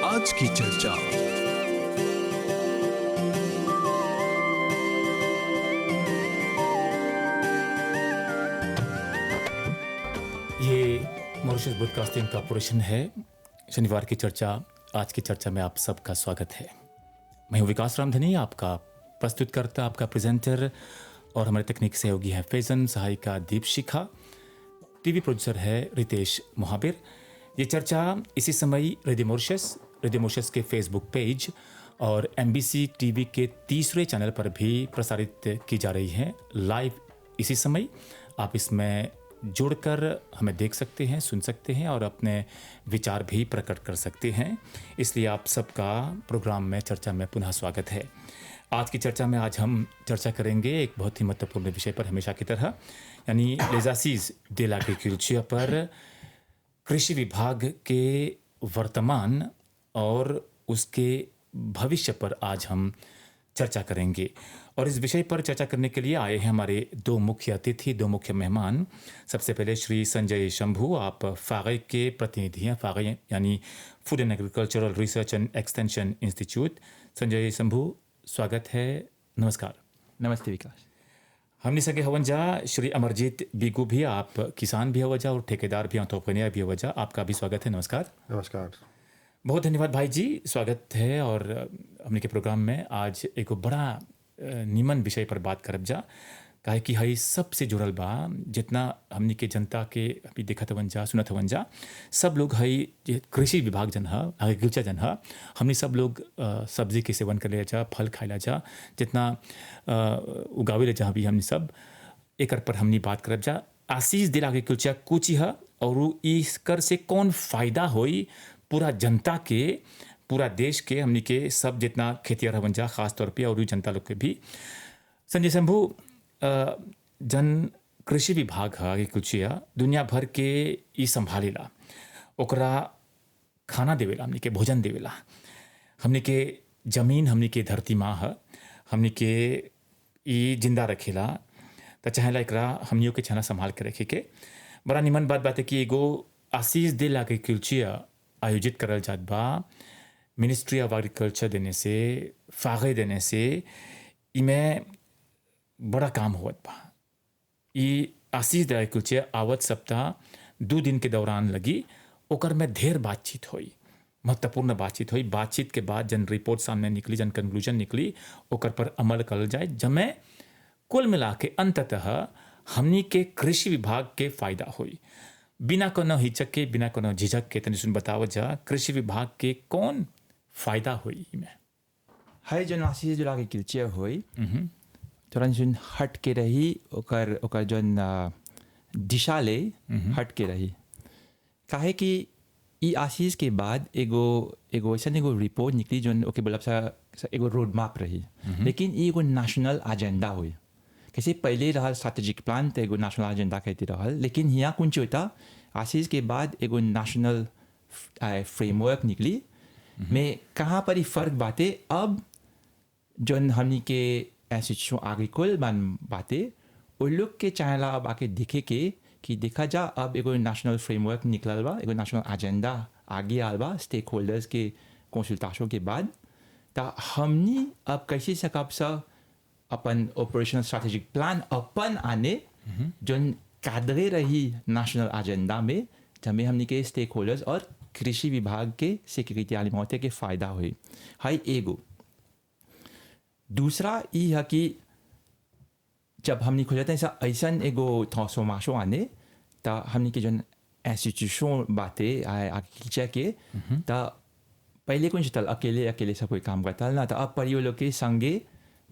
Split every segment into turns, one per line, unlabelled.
आज की चर्चा।
ये मॉरिशस ब्रॉडकास्टिंग कॉर्पोरेशन है। शनिवार की चर्चा, आज की चर्चा में आप सबका स्वागत है। मैं हूँ विकास रामधनी, आपका प्रस्तुतकर्ता, आपका प्रेजेंटर, और हमारे तकनीक सहयोगी हैं फैजन, सहायिका दीपशिखा, टीवी प्रोड्यूसर है रितेश मोहाबिर। ये चर्चा इसी समय रेडियो मॉरिशस के फेसबुक पेज और MBC टीवी के तीसरे चैनल पर भी प्रसारित की जा रही है लाइव। इसी समय आप इसमें जुड़कर हमें देख सकते हैं, सुन सकते हैं और अपने विचार भी प्रकट कर सकते हैं। इसलिए आप सबका प्रोग्राम में, चर्चा में पुनः स्वागत है। आज की चर्चा में आज हम चर्चा करेंगे एक बहुत ही महत्वपूर्ण विषय पर, हमेशा की तरह, यानी les assises de l'agriculture पर कृषि विभाग के वर्तमान और उसके भविष्य पर आज हम चर्चा करेंगे। और इस विषय पर चर्चा करने के लिए आए हैं हमारे दो मुख्य अतिथि, दो मुख्य मेहमान। सबसे पहले श्री संजय शंभू, आप फागे के प्रतिनिधि हैं। फागे यानी food and agricultural research and extension institute. Sanjay Shambhu, स्वागत है, नमस्कार।
नमस्ते विकास।
हमने सके हवंजा श्री अमरजीत बीगू भी, आप किसान भी हवजा और ठेकेदार भी, एंटरप्रेन्योर भी हवजा, आपका भी स्वागत है, नमस्कार।
नमस्कार।
बहुत धन्यवाद भाई जी, स्वागत है। और हमने के प्रोग्राम में आज एक बड़ा निमन विषय पर बात करब जा, काहे कि हई सबसे जुड़ल बा। जितना हमने के जनता के अभी देखत हवन जा, सुनत हवन जा, सब लोग हई कृषि विभाग जन है, एग्रीकल्चर जन है, हमने सब लोग सब्जी के सेवन कर ले जा, फल खाइला जा, जितना उगावे ले जा भी हमने सब एकर पर हमने बात करब जा। आशीष दिल एग्रीकल्चर कुछ है और इस कर से कौन फायदा होई पूरा जनता के, पूरा देश के, हमने के सब जितना खेतियार हवन जा, खास तौर पे और जनता लोग के भी। संजय शंभू, जन कृषि विभाग है एग्रीकल्चर दुनिया भर के ई संभालेला, ओकरा खाना देवेला, हमने के भोजन देवेला, हमने के जमीन, हमने के धरती माँ है, हमने के ई जिंदा रखेला, तो चाहेला एकरा हमनियों के छाना संभाल के रखे के। बड़ा निमन बात है कि एगो आशीष दिल एग्रीकल्चर आयोजित करल जात बा, मिनिस्ट्री ऑफ एग्रीकल्चर देने से, फागे देने से, इमें बड़ा काम होत बा। ई आशीष दिल एग्रीकल्चर आवत सप्ताह 2 दिन के दौरान लगी, ओकर में ढेर बातचीत हुई, महत्वपूर्ण बातचीत हुई। बातचीत के बाद जन रिपोर्ट सामने निकली, जन कंक्लूजन निकली, ओकर पर अमल करल जाए, जमे कुल मिला के अंततः हमनी के कृषि विभाग के फायदा हुई। बिना कोनो हिचक के, बिना कोनो झिझक के तनि सुन बताव जा, कृषि विभाग के कौन फायदा हुई में?
है जन आशीष जो एग्रीकल्चर होई थोड़ा जन हट के रही, ओकर जन दिशा ले हट के रही। काहे कि ई आशीष के बाद एगो ऐसा एगो रिपोर्ट निकली जो ओके बोला सा एगो रोड मैप रही, लेकिन ई एगो नेशनल एजेंडा हुई। कैसे पहले रहा स्ट्रैटेजिक प्लान, तो एगो नेशनल एजेंडा कहते रहा, लेकिन यहाँ कुछ होता आशीष के बाद एगो नेशनल फ्रेमवर्क निकली में कहाँ पर ही फर्क बातें। अब जन हमनी के इंस्टीट्यूशन एग्रीकल्चर बन बातें, उन लोग के चाहेला अब आके दिखे के कि देखा जा अब एगो नेशनल फ्रेमवर्क निकलल बा, एगो नेशनल एजेंडा आगे आल बा स्टेक होल्डर्स के कंसल्टेशन के बाद। तो हमनी अब कैसे सकब सा अपन ऑपरेशनल स्ट्रैटेजिक प्लान अपन आने जन कादरे रही नेशनल एजेंडा में, जमें हमने के स्टेक होल्डर्स और कृषि विभाग के सिक्योरिटी एलिमेंट के फायदा हुई। हाई एगो दूसरा ई है कि जब हमने खोजते हैं ऐसा एगो ट्रांसफॉर्मेशन आने, तो हमने के जन इंस्टीट्यूशन बातें एग्रीकल्चर के, तो पहले कुछ तल अकेले सब कोई काम करता ना, तो अब परियो लोग के संगे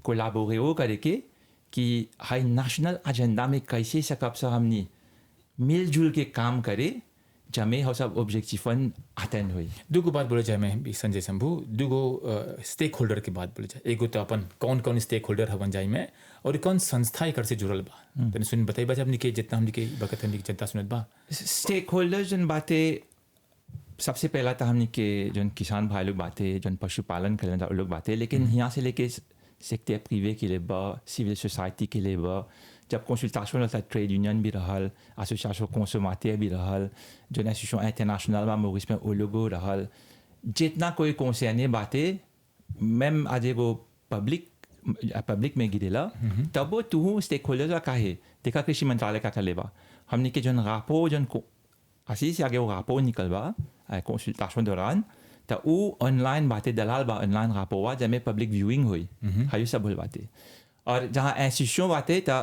कोलाबोरे हो करके कि हाई नेशनल एजेंडा में कैसे सकब सा हमने मिलजुल के काम करे, जमे हम सब ऑब्जेक्टिव अटेंड हुई।
दूगो बात बोले जाए मैं भी संजय शंभू, दूगो स्टेक होल्डर की बात बोले जाए। एगो तो अपन कौन कौन स्टेक होल्डर हवन जाए में, और कौन संस्था एकर से जुड़ल बा, तनी सुन बताई बा, हमनी के जितना हमनी के बकत हमनी के जनता सुनत बा।
स्टेक होल्डर जन बातें सबसे पहला तो हमनी के जन किसान भाई लोग बातें, जन पशुपालन करें लोग बातें, लेकिन यहाँ से लेके सेक्टर प्रिवे के लिए बा, सिविल सोसाइटी के लिए बा, जब कंसल्टेशन होता है ट्रेड यूनियन भी रहल, एसोसिएशन कंसोमाteur भी रहल, जो इंस्टीट्यूशन इंटरनेशनल में मॉरिस में ओ लोगो रहल, जितना कोई कौन बातें मैम आज एगो पब्लिक में गिरेला तब वो तू स्टेक होल्डर का है देखा कृषि मंत्रालय का लेवा हमने के जन रापो जन को आशीष आगे वो रापो निकलवा कंसल्टेशन दौरान तो वो ऑनलाइन बातें दलाल बा ऑनलाइन रापो हुआ जब में पब्लिक व्यूइंग हुई हाई सब बोल बातें और जहाँ इंस्टीट्यूशन बातें तो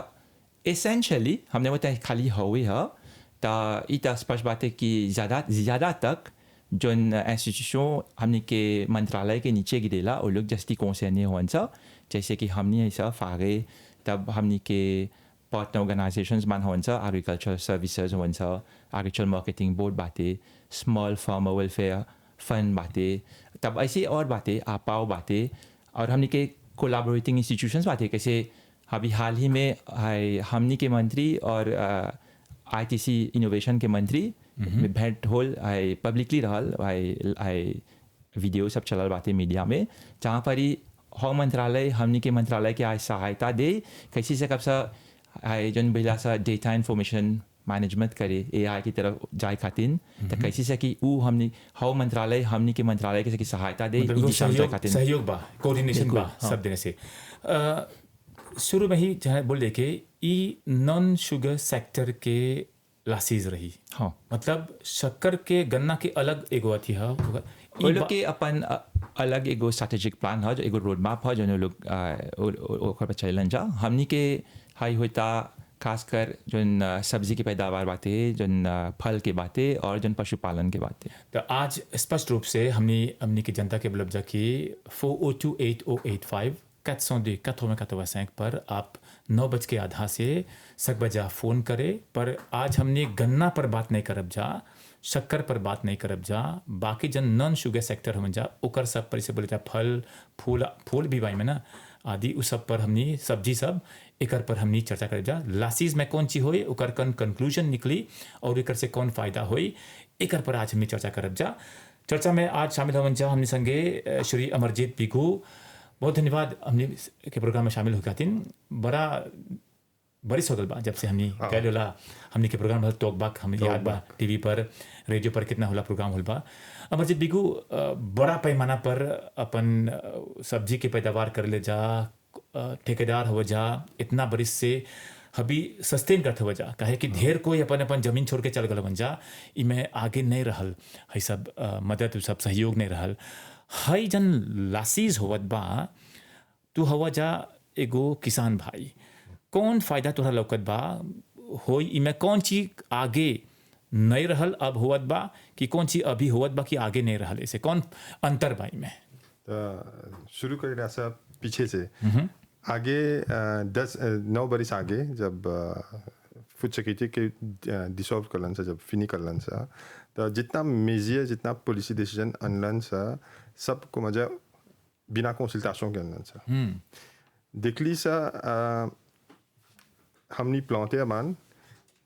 एसेंशियली हमने वो खाली हुई है तो इतना स्पष्ट बातें कि ज़्यादा तक जो इंस्टीट्यूशन हमने के मंत्रालय के नीचे गिरेला वो लोग जस्ती कौन हुआ जैसे कि हमने ऐसा फागे तब हमने के पार्टनर ऑर्गेनाइजेशंस मान हुआ एग्रीकल्चर सर्विसेज हुआ एग्रीकल्चर मार्केटिंग बोर्ड बातें स्मॉल फार्मर वेलफेयर फंड बातें तब ऐसे और बातें आपाओ बातें और हमने के कोलैबोरेटिंग इंस्टीट्यूशंस बातें कैसे अभी हाल ही में हमने के मंत्री और आईटीसी इनोवेशन के मंत्री भेंट होल पब्लिकली रहल वीडियो सब चलल बातें मीडिया में जहाँ पर ही होम मंत्रालय हमने के मंत्रालय के आज सहायता दे कैसे से कब सा जन बिला सा डेटा इंफॉर्मेशन मैनेजमेंट करे एआई की तरफ जाए खातिन तो कैसे से कि वो हमने होम मंत्रालय हमने के मंत्रालय के सहायता दे
सहयोग बा कोऑर्डिनेशन बा सब देने से शुरू में ही जहाँ बोल दे के ई नॉन शुगर सेक्टर के लासीज रही
हाँ
मतलब शक्कर के गन्ना के अलग एगो अथी है
वो लोग के अपन अलग एगो स्ट्रेटेजिक प्लान है जो एगो रोड मैप है जो लोग ओकर पर चलन जा हमनी के हाई होता खासकर जन सब्जी की पैदावार बातें जन फल के बातें और जन पशुपालन के बातें
तो आज स्पष्ट रूप से हमनी की जनता के उपलब्ध की 4028085 402-8085 पर आप 9 बज के आधा से सक बजा फ़ोन करे पर आज हमने गन्ना पर बात नहीं करब जा शक्कर पर बात नहीं करब जा बाकी जन नॉन शुगर सेक्टर हम जा ओकर सब पर से बोले जा फल फूल भी बाई में ना आदि उस सब पर हमनी सब्जी सब एकर पर हमनी चर्चा करब जा लासीज में कौन चीज होई ओकर कौन कंक्लूजन निकली और एकर से कौन फायदा होई एकर पर आज हमनी चर्चा करब जा चर्चा में आज शामिल होवन जा हमनी संगे श्री अमरजीत बिगू बहुत धन्यवाद हमने के प्रोग्राम में शामिल हो खातिन बड़ा बरिस हो गल बा जब से हमने कह होला हमने के प्रोग्राम भल टॉक बाक हम याद बा टीवी पर रेडियो पर कितना होला प्रोग्राम होल बा अमरजीत बिगू बड़ा पैमाना पर अपन सब्जी के पैदावार कर ले जा ठेकेदार हो जा इतना बरिस से अभी सस्टेन करते हो जा कहे कि ढेर कोई अपन अपन जमीन छोड़ के चल गल बन जा इमें आगे नहीं रहल है सब मदद सब सहयोग नहीं रहल हाई जन लासीज होवत बा तू हवा जा एगो किसान भाई कौन फायदा तोहरा लौकत बा होई इमें कौन चीज आगे नहीं रहल अब होवत बा कि कौन चीज अभी होवत बा कि आगे नहीं रहल ऐसे कौन अंतर बा इमें
शुरू कर ऐसा पीछे से आगे 9 बरिस आगे जब फूड सिक्योरिटी के डिसॉल्व करलन से जब फिनी करलन सा तो जितना मेजियर जितना पॉलिसी डिसीजन अनलन सा सबको मजा बिना कंसल्टेशन के अनलन सा देखली सा हमनी प्लांटे अमान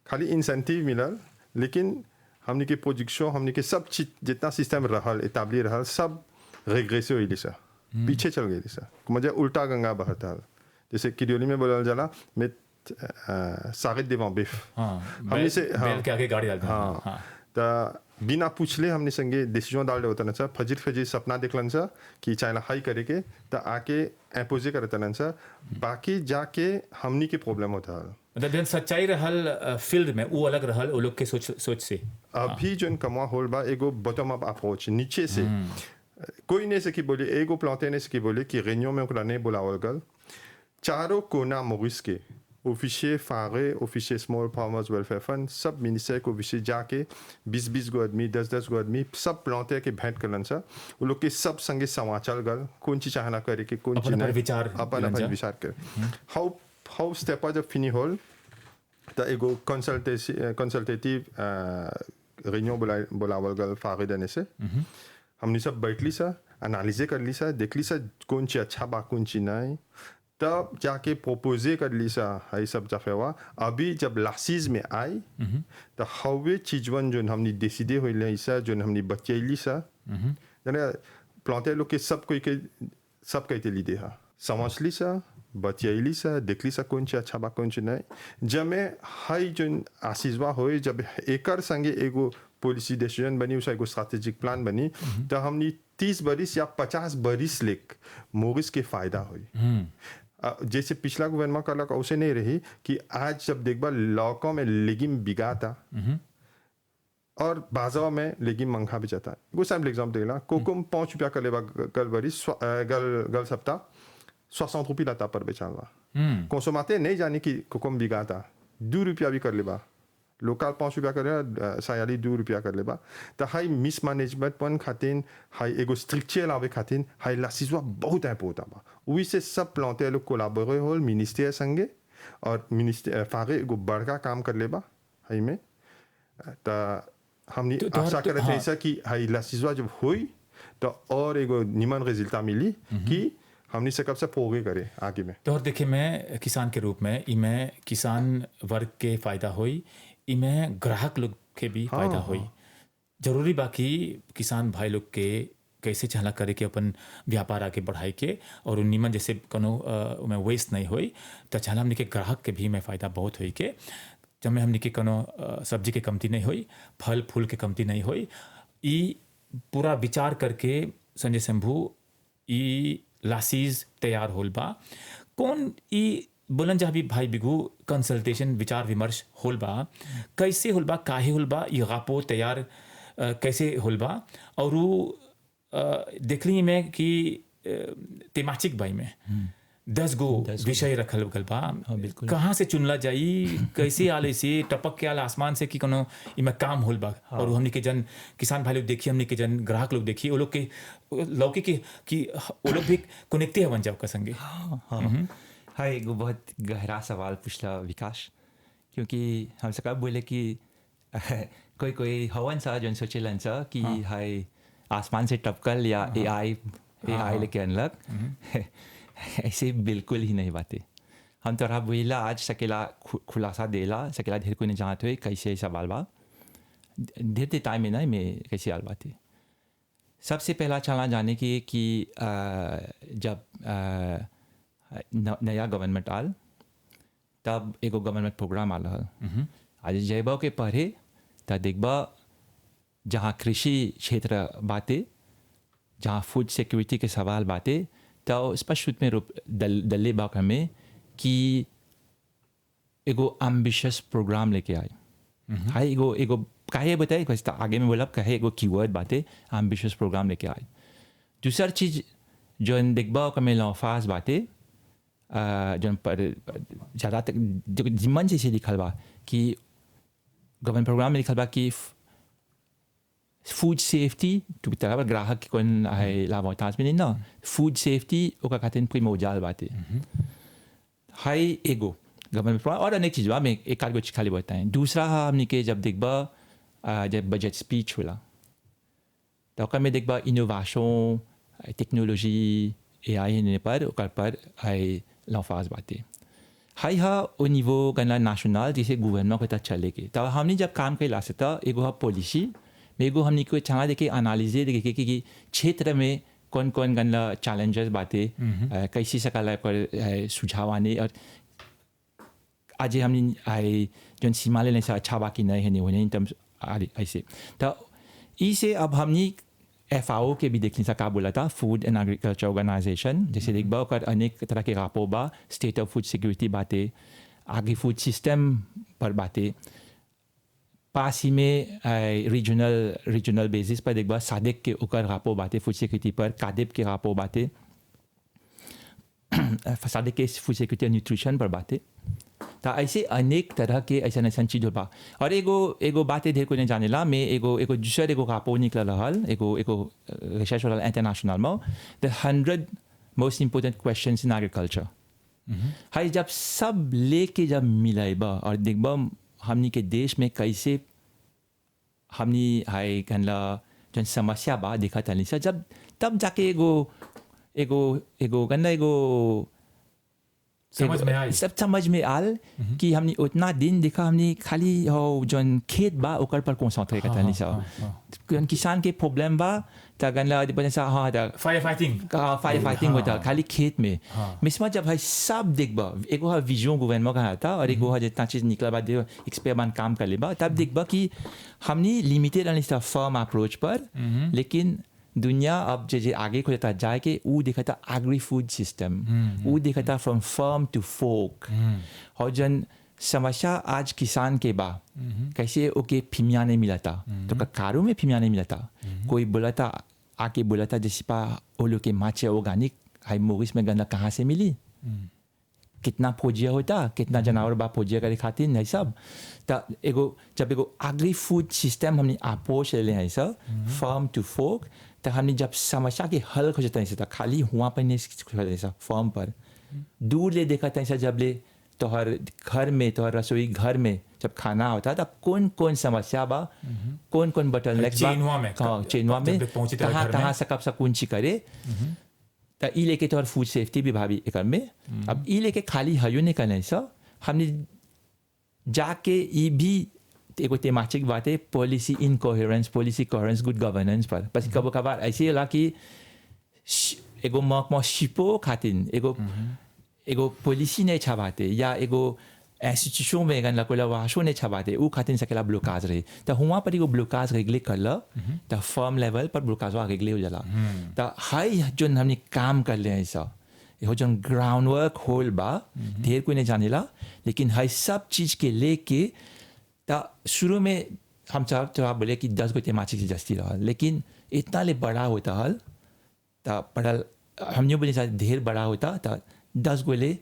खाली इंसेंटिव मिलल लेकिन हमनी के प्रोजेक्शन हमनी के सब चीज जितना सिस्टम रहल एटाब्ली रहल सब रेग्रेसे होइली सा पीछे चल गई सा मजा उल्टा गंगा बहता जैसे किडियोली में बोलल जाला मैं सागिद देवां बेफ हमने से
बैल के आगे गाड़ी डालते
हाँ तो बिना पूछले हमने संगे डिसीजन डाल होता ना फजीर सपना देखलन सा कि चाहे हाई करे के तो आके एपोजे करता ना सा बाकी जाके हमनी के प्रॉब्लम होता है
मतलब सच्चाई रहल फील्ड में वो अलग रहल वो लोग के सोच से
अभी जो कमा होल बा एगो बॉटम अप अप्रोच नीचे से कोई नहीं सकी बोले एगो प्लांटे नहीं सकी बोले कि रेनियो में ओकरा नहीं बुलावल गल चारों कोना मोरिस के ऑफिशियल फारे official small farmers welfare fund सब मिनिस्टर को विषय जाके 20-20 गो आदमी 10-10 गो आदमी सब प्लांटे के भेंट करलन सा वो लोग के सब संगे समाचार गल कौन चीज चाहना करे कि कौन चीज
विचार
अपन विचार कर हाउ स्टेप जब फिनी होल तो एगो कंसल्टेटिव रेनियो बुलावल गल फारे देने से हमने सब बैठली सा एनालिजे कर ली सा देख ली सा कौन चीज अच्छा बा कौन चीज नहीं तब जाके प्रोपोजे कर ली सा है सब जाफे हुआ अभी जब लासीज में आई तो हवे चीजवन जो हमने डिसीडे हुई सा जो हमने बचैली सा जाने प्लांटे लोग के सब कोई के सब कहते लीदे हा समझ ली सा बचैली सा देख ली सा कौन चीज अच्छा बा कौन चीज नहीं जब में हाई जो आशीषवा हो जब एकर संगे एगो पॉलिसी डिसीजन बनी उसका एगो स्ट्रैटेजिक प्लान बनी तो हमने 30 बरिस या 50 बरिस लेक मोरिस के फायदा हुई। जैसे पिछला गवर्नमेंट का लक उसे नहीं रही कि आज जब देखबा लौकों में लेगिम बिगाता और बाजार में लेगिम महंगा भी जाता है। वो सैम्पल एग्जाम्पल देला कोकुम 5 रुपया कर लेबा गल बरिस गल सप्ताह 60 रुपये लाता पर बेचाला। कंसोमाते नहीं जाने कि कोकुम बिगाता 2 रुपया भी कर लेबा लोकल 5 रुपया कर सायाली 2 रुपया कर लेबा। तो हाई मिस मैनेजमेंट पन खातिन हाई एगो स्ट्रिक्चर लावे खातिन हाई लासिसवा बहुत इम्पोर्टेंट बा। वही से सब प्लांटे लोग कोलाबोरे होल मिनिस्टर संगे और मिनिस्टर फागे एगो बड़का काम कर लेबा हाई में। तो हमने आशा करते हैं ऐसा कि हाई लासिसवा जब हुई तो और एगो निमन रिजल्ट मिली कि हमने से कब से प्रोगे करे आगे में।
तो और देखिए मैं किसान के रूप में इमें किसान वर्ग के फायदा हुई, इमें ग्राहक लोग के भी फायदा हुई। जरूरी बाकी किसान भाई लोग के कैसे चाहला करे कि अपन व्यापार आगे बढ़ाई के और नीमन जैसे कोनो में वेस्ट नहीं हुई तो चाहला हमने के ग्राहक के भी में फ़ायदा बहुत हुई के जब में हमने के कोनो सब्जी के कमती नहीं हुई, फल फूल के कमती नहीं हुई। ई पूरा विचार करके संजय शंभू ई लासीज तैयार होल बा। कौन ई बोलन जहाँ भी भाई बिगू कंसल्टेशन विचार विमर्श होल बा, कैसे होल बा, काहे होल बा, ये गापो तैयार कैसे होल बा और वो देख ली में कि तेमाचिक बाई में 10 गो विषय रखल गल बा। कहाँ से चुनला जाई, कैसे आले से टपक के आल आसमान से कि कोनो इमे काम होल बा। और हमनी के जन किसान भाई लोग देखिए, हमनी के जन ग्राहक लोग देखिए, वो लोग के लौकी के कि वो लोग भी कनेक्टे बन जाओ का संगे।
हाँ एगो बहुत गहरा सवाल पूछला विकास, क्योंकि हमसे कब बोले कि कोई कोई हवन सा जन सोचेलन सा कि हाय आसमान से टपकल या एआई लेके अनलक। ऐसे बिल्कुल ही नहीं बातें। हम तो रहा बोला आज सकेला खुलासा देला सकेला ढेर को नहीं जानते हुए कैसे सवाल बा ढेर टाइम में ना मैं कैसे आल बातें। सबसे पहला चला जाने की कि जब नया गवर्नमेंट आल तब एगो गवर्नमेंट प्रोग्राम आल हल। आज जयबा के पढ़े तब देखबा जहाँ कृषि क्षेत्र बातें, जहाँ फूड सिक्योरिटी के सवाल बातें, तो स्पष्ट रूप में दल्ले बाक हमें कि एगो एम्बिशियस प्रोग्राम लेके आए। हाई एगो काहे बताए कैसे आगे में बोला कहे एगो कीवर्ड बातें एम्बिशियस प्रोग्राम लेके आए। दूसरा चीज़ जो देखबा हमें लौफाज बातें जो पर ज़्यादा तक जिम्मन से लिखल बा कि गवर्नमेंट प्रोग्राम में लिखल बा कि फूड सेफ्टी तो तरह ग्राहक के कौन है लाभांश में नहीं ना, फूड सेफ्टी ओका खातिर प्रिमोर्डियल बातें हाई एगो गवर्नमेंट प्रोग्राम। और अनेक चीज़ बा मैं एक आध कुछ खाली बताएं। दूसरा हमने के जब देखबा जब बजट स्पीच होला तो ओका में देखबा इनोवेशन टेक्नोलॉजी एआई ने पर ओकर पर है लौफाज बातें हाई हा ओ निवो गना नेशनल जैसे गवर्नमेंट के तक चले के। तो हमने जब काम कैला से था एगो पॉलिसी मेगो हमने को चाह देखे एनालिसिस देखे कि क्षेत्र में कौन कौन गंदा चैलेंजेस बातें कैसी सकाला पर सुझाव आने। और आज हमने आए जो सीमा लेने से अच्छा बाकी नहीं है नहीं होने इन टर्म्स ऐसे। तो इसे अब हमने FAO के भी देखने से क्या बोला था, फूड एंड एग्रीकल्चर ऑर्गेनाइजेशन जैसे देखबा और अनेक तरह के रापो बा, स्टेट ऑफ फूड सिक्योरिटी बातें, आगे फूड सिस्टम पर बातें, पास ही में रीजनल बेसिस पर देखबा सादेक के ओकर रापो बातें, फूड सिक्योरिटी पर कादेब के रापो बातें, सादेक के फूड सिक्योरिटी और न्यूट्रिशन पर बातें। तो ऐसे अनेक तरह के ऐसा चीज़ बा। और एगो बातें ढेर को नहीं जाने ला मैं एगो दूसरा एगो रापो निकल हल एगो रिसर्च वाला इंटरनेशनल में the 100 most important questions in agriculture. हाई जब सब लेके जब मिलाइबा और देखबा हमनी के देश में कैसे हमनी हाई कहला जन समस्या बा देखा तनी सा जब तब जाके एगो गंदा एगो
समझ में आई,
सब समझ में आल कि हमने उतना दिन देखा हमने खाली हो जन खेत बा ओकर पर कंसंट्रेट करता नहीं सा किसान के प्रॉब्लम बा त गनला बने सा हाँ
फायर फाइटिंग
होता खाली खेत में मिसमा जब है सब देखबा एगो है विजन गवर्नमेंट का था और एगो है जितना चीज निकला बाद एक्सपेरिमेंट काम कर लेबा तब देखबा कि हमने लिमिटेड अनलिस्ट फर्म अप्रोच पर लेकिन दुनिया अब जे आगे को जाता जाए के वो देखा था एग्री फूड सिस्टम, वो देखा था फ्रॉम फार्म टू फोक। और जन समस्या आज किसान के बा कैसे ओके फिमिया नहीं मिला था, तो कारों में फिमिया नहीं मिला था। कोई बोला था आके बोला था जैसे पा वो लोग के माचे ऑर्गेनिक हाई मोरिस में गंदा कहाँ से मिली, कितना फौजिया होता, कितना जानवर बा फौजिया करे खातिर नहीं सब। तो एगो जब एगो एग्री फूड सिस्टम हमने अप्रोच ले हैं सब फार्म टू फोक, तो हमने जब समस्या के हल हो जाता है खाली हुआ पर नहीं सब फार्म पर दूर ले देखा था ऐसा जब ले तोहर घर में तोहर रसोई घर में जब खाना होता है तब कौन कौन समस्या बा, कौन कौन बटन लेग
चेनवा में
चेनवा में कहाँ कहाँ से कब सब कुंची करे। तो ई लेके तोहर फूड सेफ्टी भी भाभी एक में। अब ई लेके खाली हयो नहीं करना सब हमने जाके ई भी एगो तेमाचिक बात है policy incoherence, policy coherence, good governance पर। बस कबो कभार ऐसे होला कि एगो मक शिपो खातिन एगो पॉलिसी नहीं छाबाते या एगो इंस्टीट्यूशन में गन लकोला वाशो नहीं छाबाते वो खातिन सकेला ब्लॉकाज रहे। तो हुआ पर एगो ब्लॉकाज रेगले कर ल तो फर्म लेवल पर ब्लॉकाज रेगले हो जाला। तो हाई जो हमने काम कर ले ऐसा ये जो ग्राउंड वर्क होल बा ढेर कोई नहीं जानेला, लेकिन हाई सब चीज़ के लेके तो शुरू में हम सब तो आप बोले कि 10 गो तेमाची से जस्ती रहा, लेकिन इतना ले बड़ा होता हल तो बड़ा हमने बोले ढेर बड़ा होता तो 10 गोले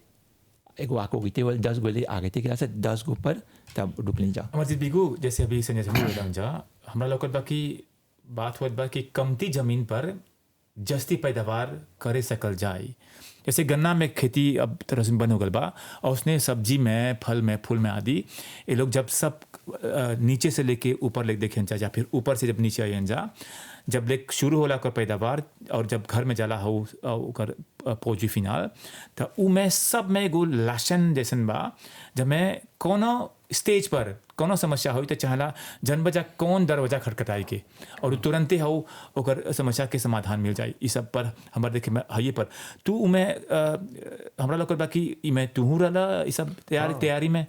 एगो आको गीते वाले 10 गोले आगे थे कि 10 गो पर तब रुक नहीं जा।
अमरजीत बिगू जैसे अभी संजय समझ बोला जा हमरा लोग बा की बात होत बा कि कमती जमीन पर जस्ती पैदावार करे सकल जाए। जैसे गन्ना में खेती अब तरह से बंद हो गल बा और उसने सब्जी में फल में फूल में आदि ये लोग जब सब नीचे से लेके ऊपर ले देखें जा, फिर ऊपर से जब नीचे आए जा जब ले शुरू होला कर पैदावार और जब घर में जाला हो कर पौजी फिनाल तो उ में सब में एगो लाशन जैसन बा जब मैं कोनो स्टेज पर कोनो समस्या हुई तो चाहला जन बजा कौन दरवाजा खटखटाई के और तुरंते हो ओकर समस्या के समाधान मिल जाए। इस सब पर हमारे देखे हये पर तू उमें हमरा लोग बाकी इमें तू रहा इस सब तैयारी में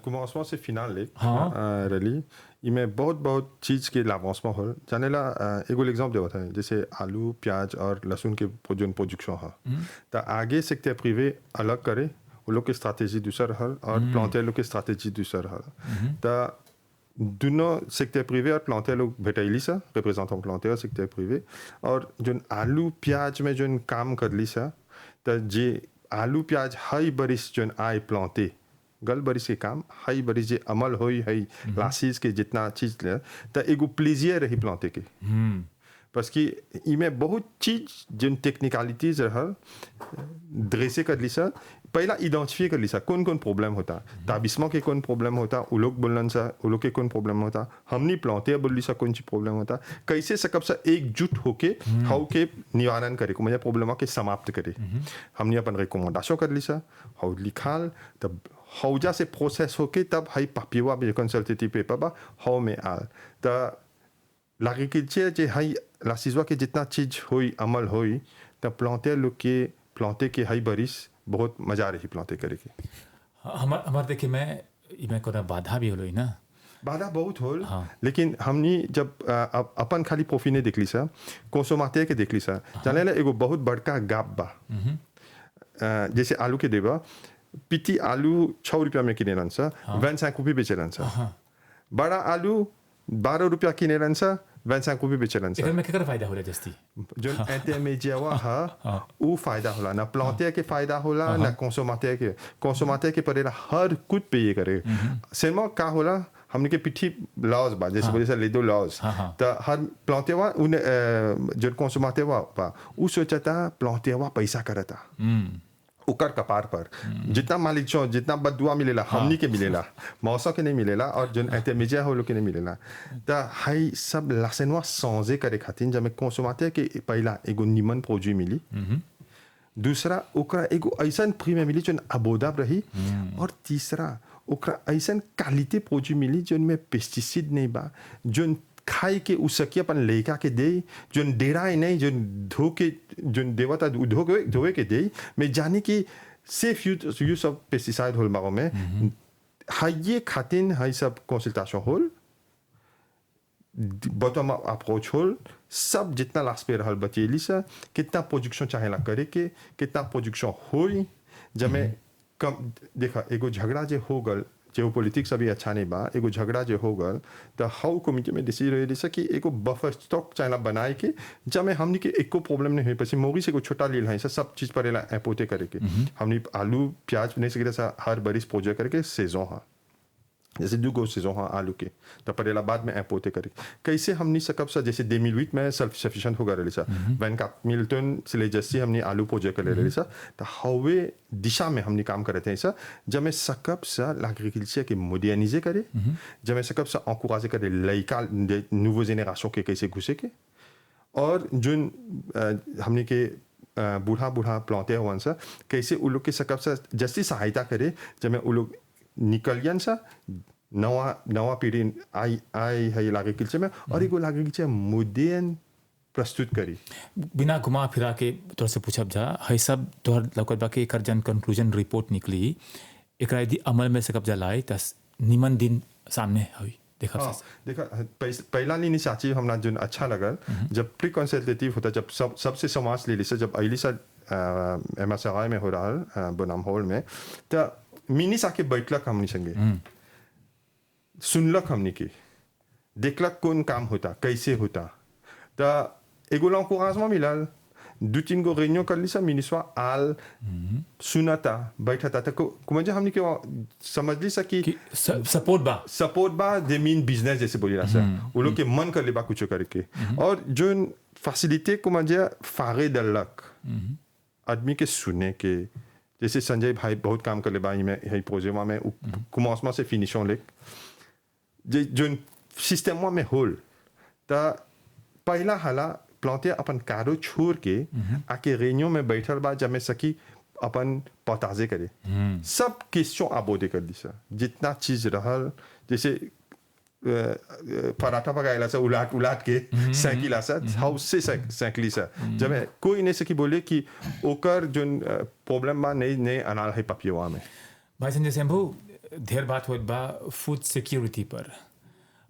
commencement से फिनाल ले रली इमें बहुत चीज़ के लावांसमें हो जाने ला। एगो एग्जाम्पल देता है जैसे आलू प्याज और लहसुन के जोन प्रोडक्शन है तो आगे सेक्टर प्रिवे अलग करे वो लोग की स्ट्रैटेजी दूसर हल और प्लांटे लोग की स्ट्रैटेजी दूसर हल। तो दोनों सेक्टर प्रिवे और प्लांटे लोग भेटैली सा रिप्रेजेंटेंट प्लांटे और सेक्टर प्रिवे और जो आलू प्याज में जो काम कर ली सा तो जे आलू प्याज हाई बरिस जो आए प्लांटे गल बरिस के काम हाई बरिस जे अमल होई है लासीज के जितना चीज ले तो एगो प्लेजियर रही प्लांटे के parce कि इमें बहुत चीज जिन टेक्निकलिटीज रहल ड्रेसे कर ली सा पहला आइडेंटिफाई कर ली सा कौन कौन प्रॉब्लम होता ताबिस्मा के कौन प्रॉब्लम होता वो लोग बोलन सा वो लोग के कौन प्रॉब्लम होता हमनी प्लांटे बोल ली सा कौन सी प्रॉब्लम होता कैसे सकब सा एकजुट होके हाउ के निवारण करे को मुझे प्रॉब्लम के समाप्त करे। हमने अपन रिकमेंडेशन कर ली सा हाउ लिखाल तब हौजा से प्रोसेस होके तब हाई पापिवा भी कंसल्टेटिव पेपर बा हाउ में आल तो l'agriculture जे हाई लासीजवा के जितना चीज हुई अमल हुई तब प्लांटे लोग के प्लांटे के हाई बरिस बहुत मजा रही प्लांटे करे के।
हमारे देखे मैं कोना बाधा भी होलो ना
बाधा बहुत होल लेकिन हमनी जब अपन खाली प्रोफी ने देखली सा कंसोमाते के देखली सा जाने ला एगो बहुत बड़का गैप बा। जैसे आलू के देबा पिटी आलू 6 रुपया में किने सा 25 रुपये बेचे सा, बड़ा आलू 12 रुपया किने सा 25 रुपये बेचे सा।
एकर में केकर फायदा होला जस्ती
जो इंटरमीडिएट हा वो फायदा होला ना प्लांटे के फायदा होला ना कंसोमाते के परेला हर कुछ पे करे सेमा का होला हमने के पिठी लॉज बा जैसे बोले ले दो लॉज तो हर प्लांटे वा उन जो कंसोमाते वा वो सोचता प्लांटे वा पैसा करता उकर कपार पर जितना मालिक चो जितना बदुआ मिलेला हमनी के मिलेला मौसम के नहीं मिलेला और जो इंटरमीडिएट हो लोग के नहीं मिलेला। तो हाई सब लासेनवा सांजे करे खातिर जब मैं कंसोमाते के पहला एगो निमन प्रोडक्ट मिली दूसरा ओकरा एगो ऐसन फ्री में मिली जो अबोदाब रही और तीसरा ओकरा ऐसन क्वालिटी प्रोडक्ट मिली जो में पेस्टिसाइड नहीं बा जो खाई के उसकी अपन लेका के दे जो डेराए नहीं जो धो के जो देवता धोए के दे मैं जाने की सेफ यूज ऑफ पेस्टिसाइड होल मारो में हाई ये खातिन हाई सब कंसल्टेशन होल बॉटम अप अप्रोच होल सब जितना लास्ट पे रहल बचेली सा कितना प्रोजेक्शन चाहेला करे के कितना प्रोजेक्शन होई जमे कम देखा एगो झगड़ा जे हो गल जो पॉलिटिक्स अभी अच्छा नहीं बा एगो झगड़ा जो हो गल तो हाउ कमिटी में डिसीजन रही जैसे कि एगो बफर स्टॉक चाहेला बनाए के जमे हमनी के एको प्रॉब्लम नहीं हुई पसी मोगी से एगो छोटा लील है सब चीज पर एला एपोते करे के हमनी आलू प्याज नहीं सके सा हर बरिस प्रोजेक्ट करके सेजों हा जैसे दो गो सीजन हाँ आलू के तो परेला बाद में एपोते करे कैसे हमनी सकब सा जैसे 2008 में सेल्फ सफिशिएंट हो गए सा वैन का मिल्टन से जैसे हमने आलू प्रोजेक्ट कर ले सा तो हवे दिशा में हमने काम करते हैं सा जब मैं सकब सा एग्रीकल्चर के मॉडर्नाइजे करे जब मैं सकब सा एनकरेज करे लड़का नूवो जेनरेशन के कैसे घुसे के और जो हमने के बूढ़ा बूढ़ा प्लांटे हुआ सा कैसे उन लोग के सकब सा जैसी सहायता करे जब मैं उन लोग निकलियन सा नवा पीढ़ी आई है एग्रीकल्चर में और एगो एग्रीकल्चर मॉडर्न प्रस्तुत करी
बिना घुमा फिरा के तोर से पूछब जा है सब तोहर लौकत बा के एकर जन कंक्लूजन रिपोर्ट निकली एकरा यदि अमल में सकब जा लाए त निमन दिन सामने हुई देखा
पहला इनिशिएटिव हमरा जो अच्छा लगल जब प्री कंसल्टेटिव होता जब सबसे समाज ले ली से जब अली सा एमएसआई में हो रहा बनाम हॉल में तो मिनी साके बैठलक हमनी संगे सुनलक हमनी के देखलक कौन काम होता कैसे होता तो एगो l'encouragement मिलल दो तीन गो रेunion कर ली सा मिनिस्वा आल सुनता बैठता तो कुमजे हमनी के समझ ली सा कि सपोर्ट बा दे मीन बिजनेस जैसे बोली ना सर वो लोग के मन कर ले बा कुछ करके और जो फैसिलिटी कुमजे फागे दलक आदमी के सुने के जैसे संजय भाई बहुत काम कर ले भाई में है प्रोजेक्ट में commencement से फिनिशों ले जो सिस्टम में होल ता पहला हाला प्लांटे अपन कारो छोड़ के आके रेनियो में बैठल बा जब मैं सकी अपन पताजे करे सब क्वेश्चन आबोदे कर दी सा जितना चीज रहल जैसे पराठा पकाएला सा उलाट के साइकिल सा हाउस से साइकिल सा जब कोई नहीं सकी बोले कि ओकर जो प्रॉब्लम बा नहीं अनाल है पपियोवा में
भाई संजय शंभू ढेर बात होत बा फूड सिक्योरिटी पर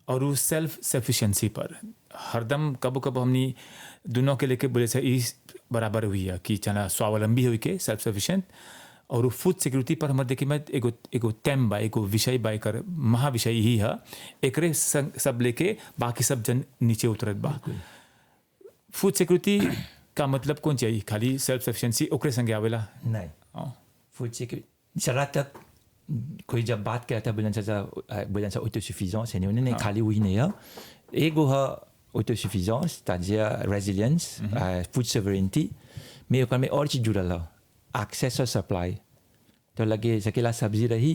और उस सेल्फ सफिशिएंसी पर हरदम कब हमनी दोनों के लेके बोले से इस बराबर हुई है कि चना स्वावलंबी हुई के सेल्फ सफिशिएंट और फूड सिक्योरिटी पर हमारे देखिए मैं एगो टेम बा एगो विषय बा कर महाविषय ही है एकरे सब लेके बाकी सब जन नीचे उतरत बा फूड सिक्योरिटी का मतलब कौन चाहिए खाली सेल्फ सफिशिएंसी ओकरे संगे आवेला
नहीं फूड सिक्योरिटी जरा तक कोई जब बात करता बोलन सा ऑटोसफिशिएंस है नहीं खाली वही नहीं है एगो है ऑटोसफिशिएंस c'est-à-dire résilience food sovereignty mais ओकर में और चीज जुड़ल है एक्सेस और सप्लाई तो लगे सकेला सब्जी रही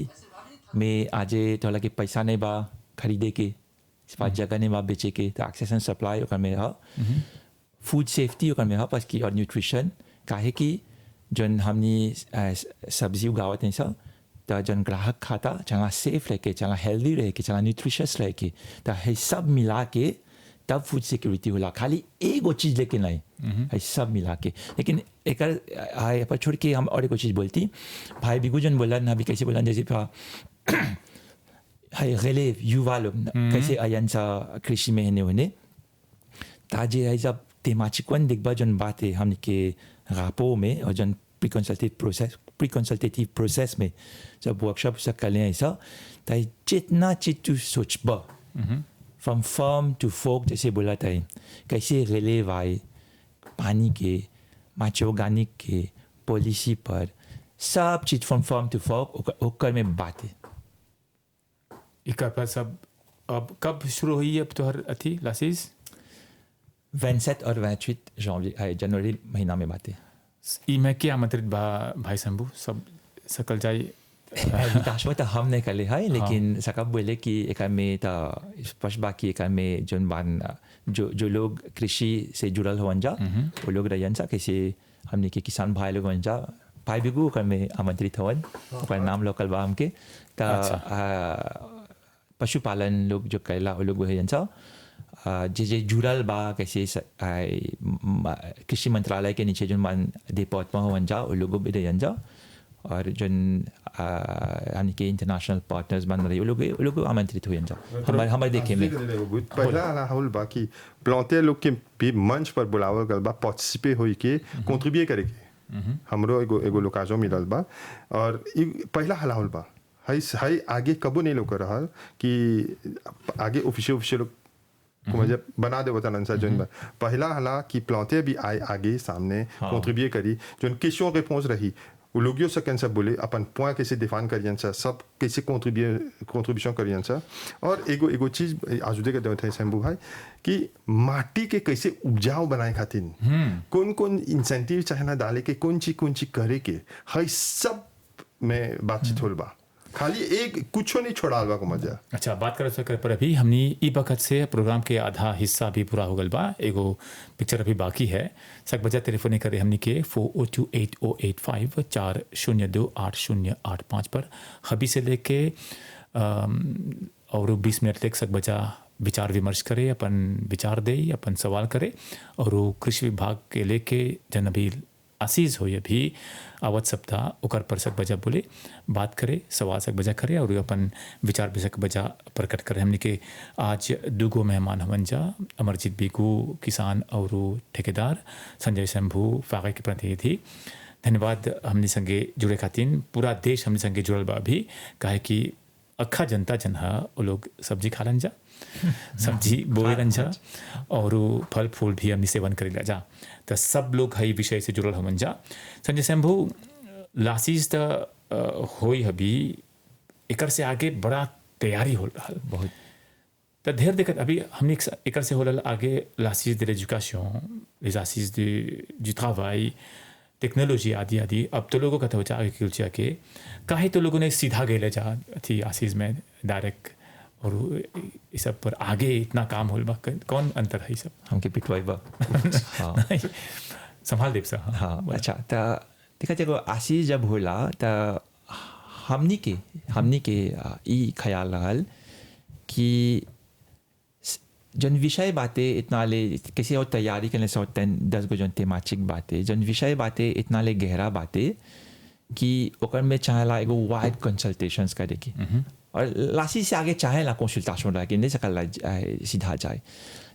मैं आज तो लगे पैसा नहीं बा खरीदे के पास जगह नहीं बा बेचे के तो एक्सेस एंड सप्लाई ओकर में है फूड सेफ्टी ओकर में है पास की और न्यूट्रिशन काहे कि जन हमनी सब्जी उगावत हैं सब तो जन ग्राहक खाता चंगा सेफ रह के चंगा हेल्दी रह के चंगा न्यूट्रिशियस रह के तो है सब मिला के तब फूड सिक्योरिटी होला खाली एगो चीज लेके नहीं है सब मिला के लेकिन एक पर छोड़ के हम और एक चीज बोलती भाई बिगुजन बोला ना भी कैसे बोला जैसे है रिलेव युवा लोग कैसे आयन सा कृषि में है होने ताजे है जब तेमाचिकवन दिखबा जन बात है हम के रापो में और जन प्री कंसल्टेटिव प्रोसेस में जब वर्कशॉप से कर ले ऐसा तो जितना चीज तू सोचबा फ्रॉम फार्म टू फोक जैसे बोला था कैसे रिलेव आए पानी के माचे ऑर्गेनिक के पॉलिसी पर सब चीज फ्रॉम फार्म टू फोक ओकर में बात है
इकर पर सब अब कब शुरू हुई अब तो हर अथी लासिस
27 और 28 जनवरी महीना में बात है
ई में क्या आमंत्रित भाई शंभू सब सकल जाए
विकास तो हम नहीं कर ले है लेकिन सकब बोले कि एक में तो स्पष्ट बाकी एक में जो लोग कृषि से जुड़ल हो जा वो लोग रहन सा कैसे हमने के किसान भाई लोग हो जा भाई बिगू कर में आमंत्रित हवन ओकर नाम लोकल बा हमके पशुपालन लोग जो कैला वो लोग रहन सा जे जुड़ल बा कैसे कृषि मंत्रालय के नीचे जो डिपार्टमेंट हो जा वो लोग भी रहन जा और जन यानी कि इंटरनेशनल पार्टनर्स बन रही वो लोग आमंत्रित हुए हमारे देखे में
पहला हाउल बाकी प्लांटे लोग के भी मंच पर बुलावल गल बा पार्टिसिपेट होई के कंट्रीब्यूट करे के हमरो एगो लोकाजो मिलल बा और पहला हाउल बा हाई आगे कबो नहीं लोग रहा कि आगे ऑफिशियल मुझे बना दे वतन सा जोन पहला हला कि प्लांटे भी आए आगे सामने कंट्रीब्यूट करी जोन क्वेश्चन रिपोर्स रही वो लोग यो सकन सब बोले अपन पॉइंट कैसे डिफाइन करियन सा सब कैसे कंट्रीब्यूशन करियन सा और एगो चीज आजुदे के देवता शंभू भाई कि माटी के कैसे उपजाऊ बनाए खातिर कौन कौन इंसेंटिव चाहे ना डाले के कौन चीज करे के हई सब में बातचीत होल बा खाली एक कुछ नहीं छोड़ा अलवा को मजा।
अच्छा बात कर सके पर अभी हमने ई वक्त से प्रोग्राम के आधा हिस्सा भी पूरा हो गल बा एगो पिक्चर अभी बाकी है सक बजा टेलीफोन करे हमने के 40280854 4028085 पर हबी से लेके और 20 मिनट तक सक बजा विचार विमर्श करे अपन विचार दे अपन सवाल करे और कृषि विभाग के लेके जन अभी आसीज हो भी आवत सप्ताह ओकर पर सक बजा बोले बात करे सवाल सक बजा करे और अपन विचार भी सक बजा प्रकट करे हमने के आज दूगो मेहमान हवन जा अमरजीत बीगू किसान और ठेकेदार संजय शंभू फागे के प्रतिनिधि धन्यवाद हमने संगे जुड़े खातिर पूरा देश हमने संगे जुड़ल बा भी काहे कि अखा जनता जन वो लोग सब्जी खालन जा सब्जी बोएलन जा और फल फूल भी हमने सेवन करेला जा तो सब लोग हई विषय से जुड़ल हमन जा संजय शंभू लासीज त होई हबी एकर से आगे बड़ा तैयारी हो रहा बहुत तो ढेर दिक्कत अभी हमने एकर से हो आगे लासीज de l'éducation les assises du travail technology आदि आदि अब तो लोगों का तो एग्रीकल्चर के काहे तो लोगों ने सीधा गए जा थी आसीज में डायरेक्ट और इस सब पर आगे इतना काम होल बा कौन अंतर है सब
हमके पिटवाई बा
हाँ संभाल देव सा
हाँ अच्छा तो देखा देखो आसीज जब होला तो हमनी के ई ख्याल रहल कि जन विषय बातें इतना ले किसी और तैयारी करने से 10 गो जन तेमाचिक बातें जन विषय बातें इतना ले गहरा बातें कि ओकर में चाहेला एगो वाइड कंसल्टेशंस करे की और लासी से आगे चाहेला कंसल्टेशन रह के नहीं सकल सीधा जाए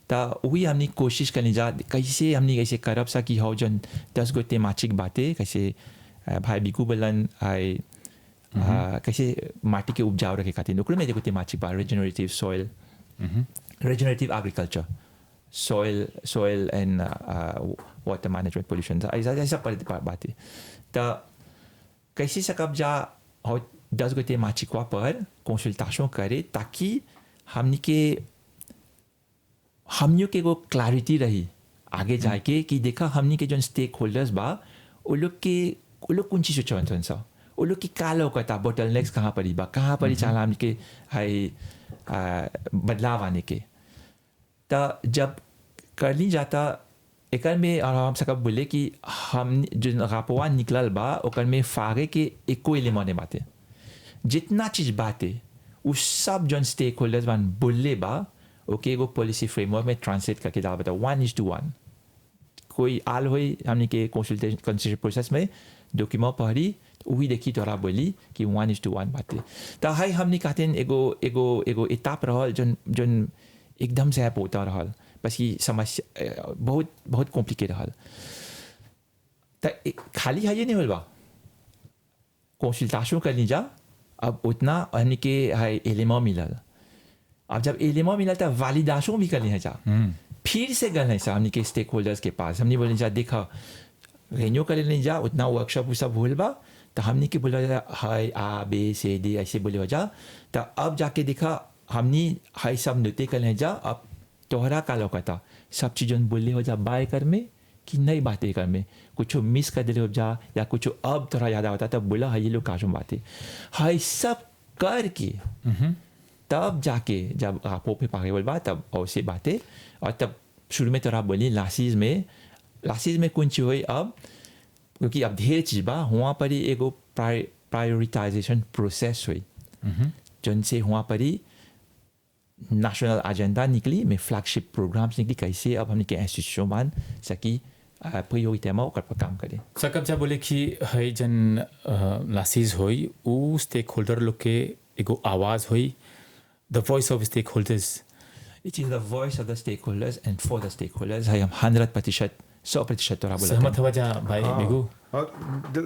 तो वही हमने कोशिश करने जा कैसे हमने कैसे करब सा कि हो जन 10 गो तेमाचिक बातें कैसे भाई बिकू बलन आए कैसे माटी के उपजाऊ रखे खातिर ओकर में देखो तेमाचिक बा regenerative soil regenerative agriculture, soil and water management pollution. ऐसा बात है तो कैसे सकब जा और 10 गो तेमाचिकवा पर कंसल्टेशन करे ताकि हमनी के एगो क्लैरिटी रही आगे जाके कि देखा हमनी के जो स्टेक होल्डर्स बा वो लोग कौन चीज़ सोचन सा वो लोग की का लौकता बोटलनेक्स कहाँ पर बा कहाँ पर चाला हमनी के हाई बदलाव आने के तो जब कर ली जाता एक में आराम से कब बोले कि हम जो रापोवा निकलल बा ओकर में फागे के एको एलिमेंट बातें जितना चीज़ बातें उस सब जन स्टेक होल्डर्स बन बोले बा ओके एगो पॉलिसी फ्रेमवर्क में ट्रांसलेट करके डाल बता 1:1 कोई आल हुई हमने के कंसल्टेशन प्रोसेस में डॉक्यूमेंट पढ़ी वही देखी तोरा बोली कि 1:1 बातें तो हाई हमने कहते हैं एगो एताप रहल जन एकदम से ऐप होता रहल बस ये समस्या बहुत कॉम्प्लिकेट रहल तो खाली है ये नहीं बोलबा कंसल्टेशन कर लीजा अब उतना हमने के हाई एलिमेंट मिलल अब जब एलिमेंट मिलल तो वैलिडेशन भी कर ली है जा फिर से गल है सा हमने के स्टेक होल्डर्स के पास हमने बोले जा देखा रेन्यू कर लेने जा उतना वर्कशॉप वो सब होल बा तो हमने के बोला जा हाई ABCD ऐसे बोले हो जा तो अब जाके देखा हमने हाई सब नृत्य कर ले जा अब तोहरा का लौकता सब चीज़ों बोले हो जा बाय कर में कि नई बातें कर में कुछ मिस कर दे हो जा या कुछ अब तोहरा याद आता तब बोला हाई ये लोग काजों बातें हाई सब कर के तब जाके जब आपो पे पागे बोल बा तब ऐसे बातें और तब शुरू में तोहरा बोली लासीज में कौन चीज़ हुई अब क्योंकि अब ढेर चीज़ बा वहाँ पर ही एगो प्रायोरिटाइजेशन प्रोसेस हुई जन से वहाँ पर ही नेशनल एजेंडा निकली में फ्लैगशिप प्रोग्राम्स निकली कैसे अब हमने के इंस्टीट्यूशन मान सकी प्रायोरिटी में ओकर पर काम करे।
सकब जा बोले कि है जन लासीज होई उ स्टेक होल्डर लोग के एगो आवाज होई, the voice of stakeholders.
It is the voice of the stakeholders and for the stakeholders. है हम 100% 100% तोरा बोला।
सहमत हुआ जा भाई बिगू।
और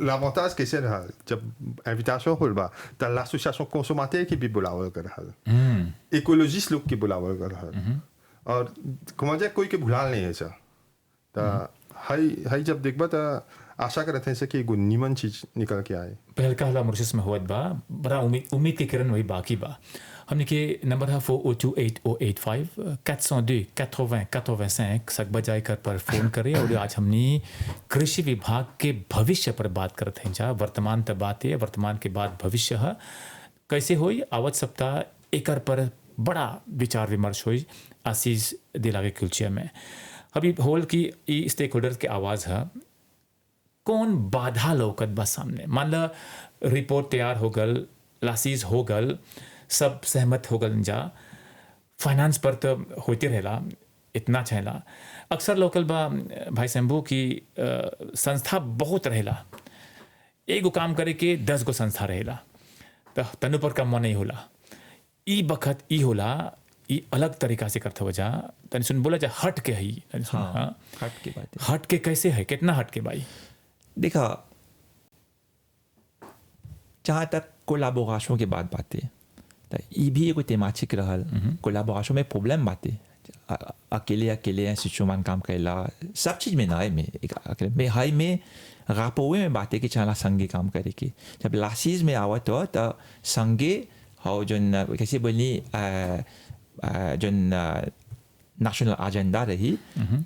l'avantage que c'est là, जब invitation होल बा, त l'association consommateur की भी बुलावल कर हल, écologiste लोग की बुलावल कर हल, और comment dire कोई के बुलाल नहीं है सा, त हाई जब देखबा त आशा करते हैं कि एगो नीमन चीज निकल के आए।
पहल का हला मॉरिशस में हुआ बा, बड़ा उम्मीद के किरण वही बाकी बा। हमने के नंबर है 402808 402 80 85 सक बजाय कर पर फोन करे। और आज हमने कृषि विभाग के भविष्य पर बात करते हैं जा। वर्तमान त बात है, वर्तमान के बाद भविष्य है कैसे होई। आवत सप्ताह एकर पर बड़ा विचार विमर्श हुई आशीष दिलागे कुलचिया में। अभी होल की ई स्टेक होल्डर्स के आवाज़ है, कौन बाधा लौकत बा सामने। मान ला रिपोर्ट तैयार हो गल, लासीज हो गल, सब सहमत हो गल जा, फाइनेंस पर तो होते रहेला, इतना छैला। अक्सर लोकल बा भाई शंभू की संस्था बहुत रहेला, एगो काम करे के 10 गो संस्था रहेला, तो तनु पर कम नहीं होला। ई बखत ई होला, ई अलग तरीका से करते हो जा। तनि सुन बोला जा हट के है,
हाँ, हट के बात है।
हट के कैसे है, कितना हट के भाई।
देखा, जहाँ तक कोलाबोरेशन के बाद बातें, तो ये भी एगो थीमेटिक रहल। कोलाबोरेशन में प्रॉब्लम बातें, अकेले इंस्टीट्यूशन काम करेला, सब चीज़ में ना है में अकेले में हाई में रापोवे में बातें कि चला संगे काम करे के। जब लासीज में आवत हो तो संगे हो जन कैसे बोलनी जन नेशनल एजेंडा रही,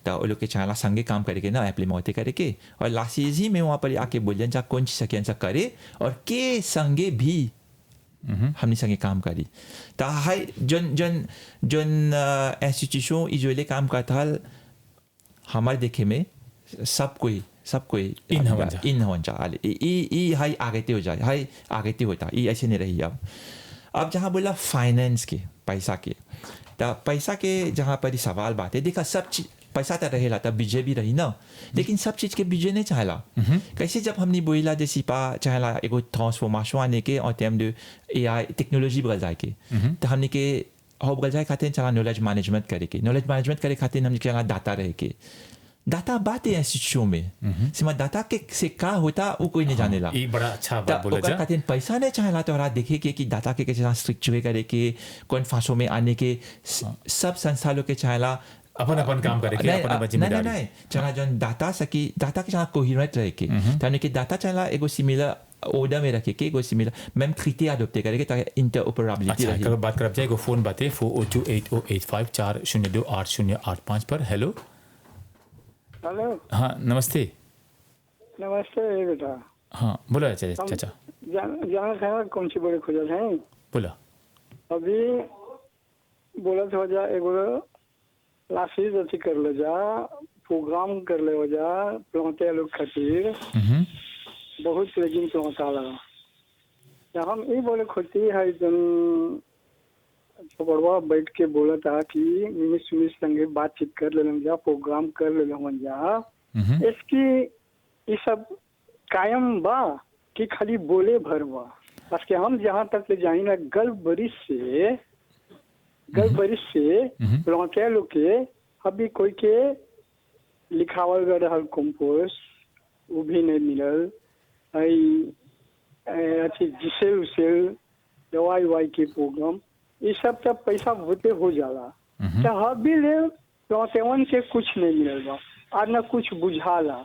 तो वो लोग के चला संगे काम करके ना इम्प्लीमेंट करके, और लासीज ही में वहाँ पर आके बोलियन जा कौन चीज़ सकें करे और के संगे भी हमने संगे काम करी। तो हाई जन जन जन इंस्टीट्यूशन इजोले काम करता हल, हमारे देखे में सब कोई इन हो जा ई हाई आगे हो जाए, हाई आगे होता, ये ऐसे नहीं रही। अब जहाँ बोला फाइनेंस के पैसा के, तो पैसा के जहाँ पर सवाल बात है, देखा सब चीज पैसा तो रहेला, तब बीजे भी रही ना, लेकिन सब चीज़ के बीजे नहीं चाहला। कैसे जब हमने बोला जैसी पा चाहला एगो ट्रांसफॉर्मेशन आने के और टर्म दे AI टेक्नोलॉजी बदल जाए के, तो हमने के हो बदल जाए खाते चला नॉलेज मैनेजमेंट करे के, नॉलेज मैनेजमेंट करे खाते हमने चला डाटा रहे के। डाटा बात है इंस्टीट्यूशन में, सिमा डाटा के से का होता वो कोई नहीं जाने ला।
ये बड़ा अच्छा बात बोला जा।
खाते पैसा नहीं चाहला, तो रात देखे कि डाटा के कैसे स्ट्रक्चर करे के, कौन फांसों में आने के, सब संस्था लोग के चाहला
अपन काम करे के, अपन जिम्मेदारी
नहीं चला जन डाटा सकी, डाटा के चला कोहेरेंट रहे के, ताने के डाटा चला एगो सिमिलर ऑर्डर में रखे के, एगो सिमिलर मैम क्राइटेरिया अडॉप्ट करे के, ताकि इंटरऑपरेबिलिटी रहे।
अच्छा, बात करब जाए एगो फोन बातें 402808 4028085 पर। हेलो हाँ नमस्ते।
नमस्ते बेटा।
हाँ बोला चाचा।
जाना था कौन सी बड़े खोजल हैं।
बोला
अभी बोला हो जा एगो लासीज अथी कर ले जा, प्रोग्राम कर ले हो जा प्लांटे लोग खातिर बहुत, लेकिन प्लांटा लगा। हम ये बोले खोजती है जन बड़वा बैठ के बोला था कि मिनिस संगे बातचीत कर ले जा, प्रोग्राम कर ले जा। इसकी ये सब कायम बा कि खाली बोले भर बा। बस के हम जहाँ तक ले जाए ना गल बरिश से प्लांटे लोग के अभी कोई के लिखावल गए रहल कंपोस्ट वो भी नहीं मिलल, अच्छी जिसेल उसेल दवाई के प्रोग्राम ये सब तब पैसा होते हो जाला। तो अभी ले प्लांटेवन से कुछ नहीं मिलल बा, और न कुछ बुझाला,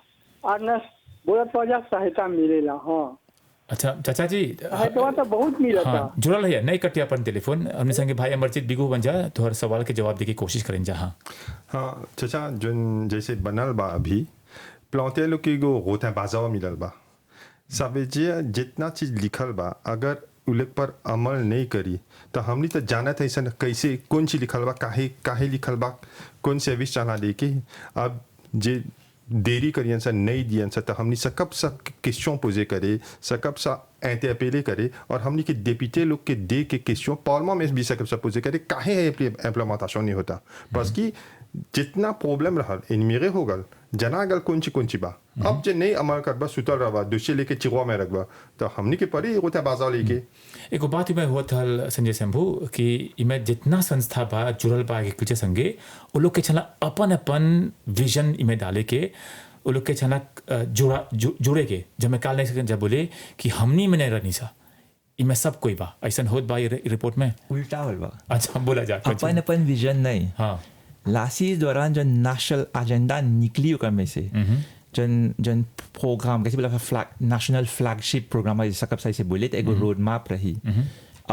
और न बोला तो सहायता मिलेला। हाँ
अच्छा चाचा जी,
सहायता तो बहुत मिला था।
हाँ, जुड़ल है नहीं कटिया अपन टेलीफोन हमने संगे भाई अमरजीत बिगू बन जा, तो हर सवाल के जवाब देके कोशिश करें जा।
हाँ चाचा, जो जैसे बनल बा अभी प्लांटे लोग के गो होता है बाजार मिलल बा, सब जितना चीज लिखल बा अगर उलेक पर अमल नहीं करी तो हमने तो जाना था ऐसा कैसे कौन चीज लिखल बा, काहे लिखल बा, कौन सर्विस चला दे के। अब जे देरी करियन सा नहीं दियन सा, तो हमने सकब सा क्वेश्चन पोजे करे, सकब सा इंटरपेले करे, और हमने के डेप्यूटे लोग के दे के क्वेश्चन पार्लियामेंट में भी सकब सा पोजे करे काहे इम्प्लीमेंटेशन नहीं होता। बस कि जितना प्रॉब्लम रहा इनमेरे हो गल जना गल कौन ची बा अब जे नहीं अमल करबा सुतल रहा दूसरे लेके चिगवा में रखबा तो हमनी के परी एगो बाजार लेके
एगो बात में हुआ था संजय शंभू कि इमे जितना संस्था बा जुड़ल बा एग्रीकल्चर संगे वो लोग के छला अपन अपन विजन इमे डाले के वो लोग के छला जुड़े के जब मैं काल नहीं सकें जब बोले कि हमनी में नहीं रहनी सा इमे सब कोई बा ऐसा होत बा रिपोर्ट में
उल्टा होल बा
अच्छा बोला जा
अपन अपन विजन नहीं
हाँ
लासी दौरान जो नेशनल एजेंडा निकली होकर में से जन प्रोग्राम कैसे बोला नेशनल फ्लैगशिप प्रोग्राम जैसा कब से बोले तो एक रोड मैप रही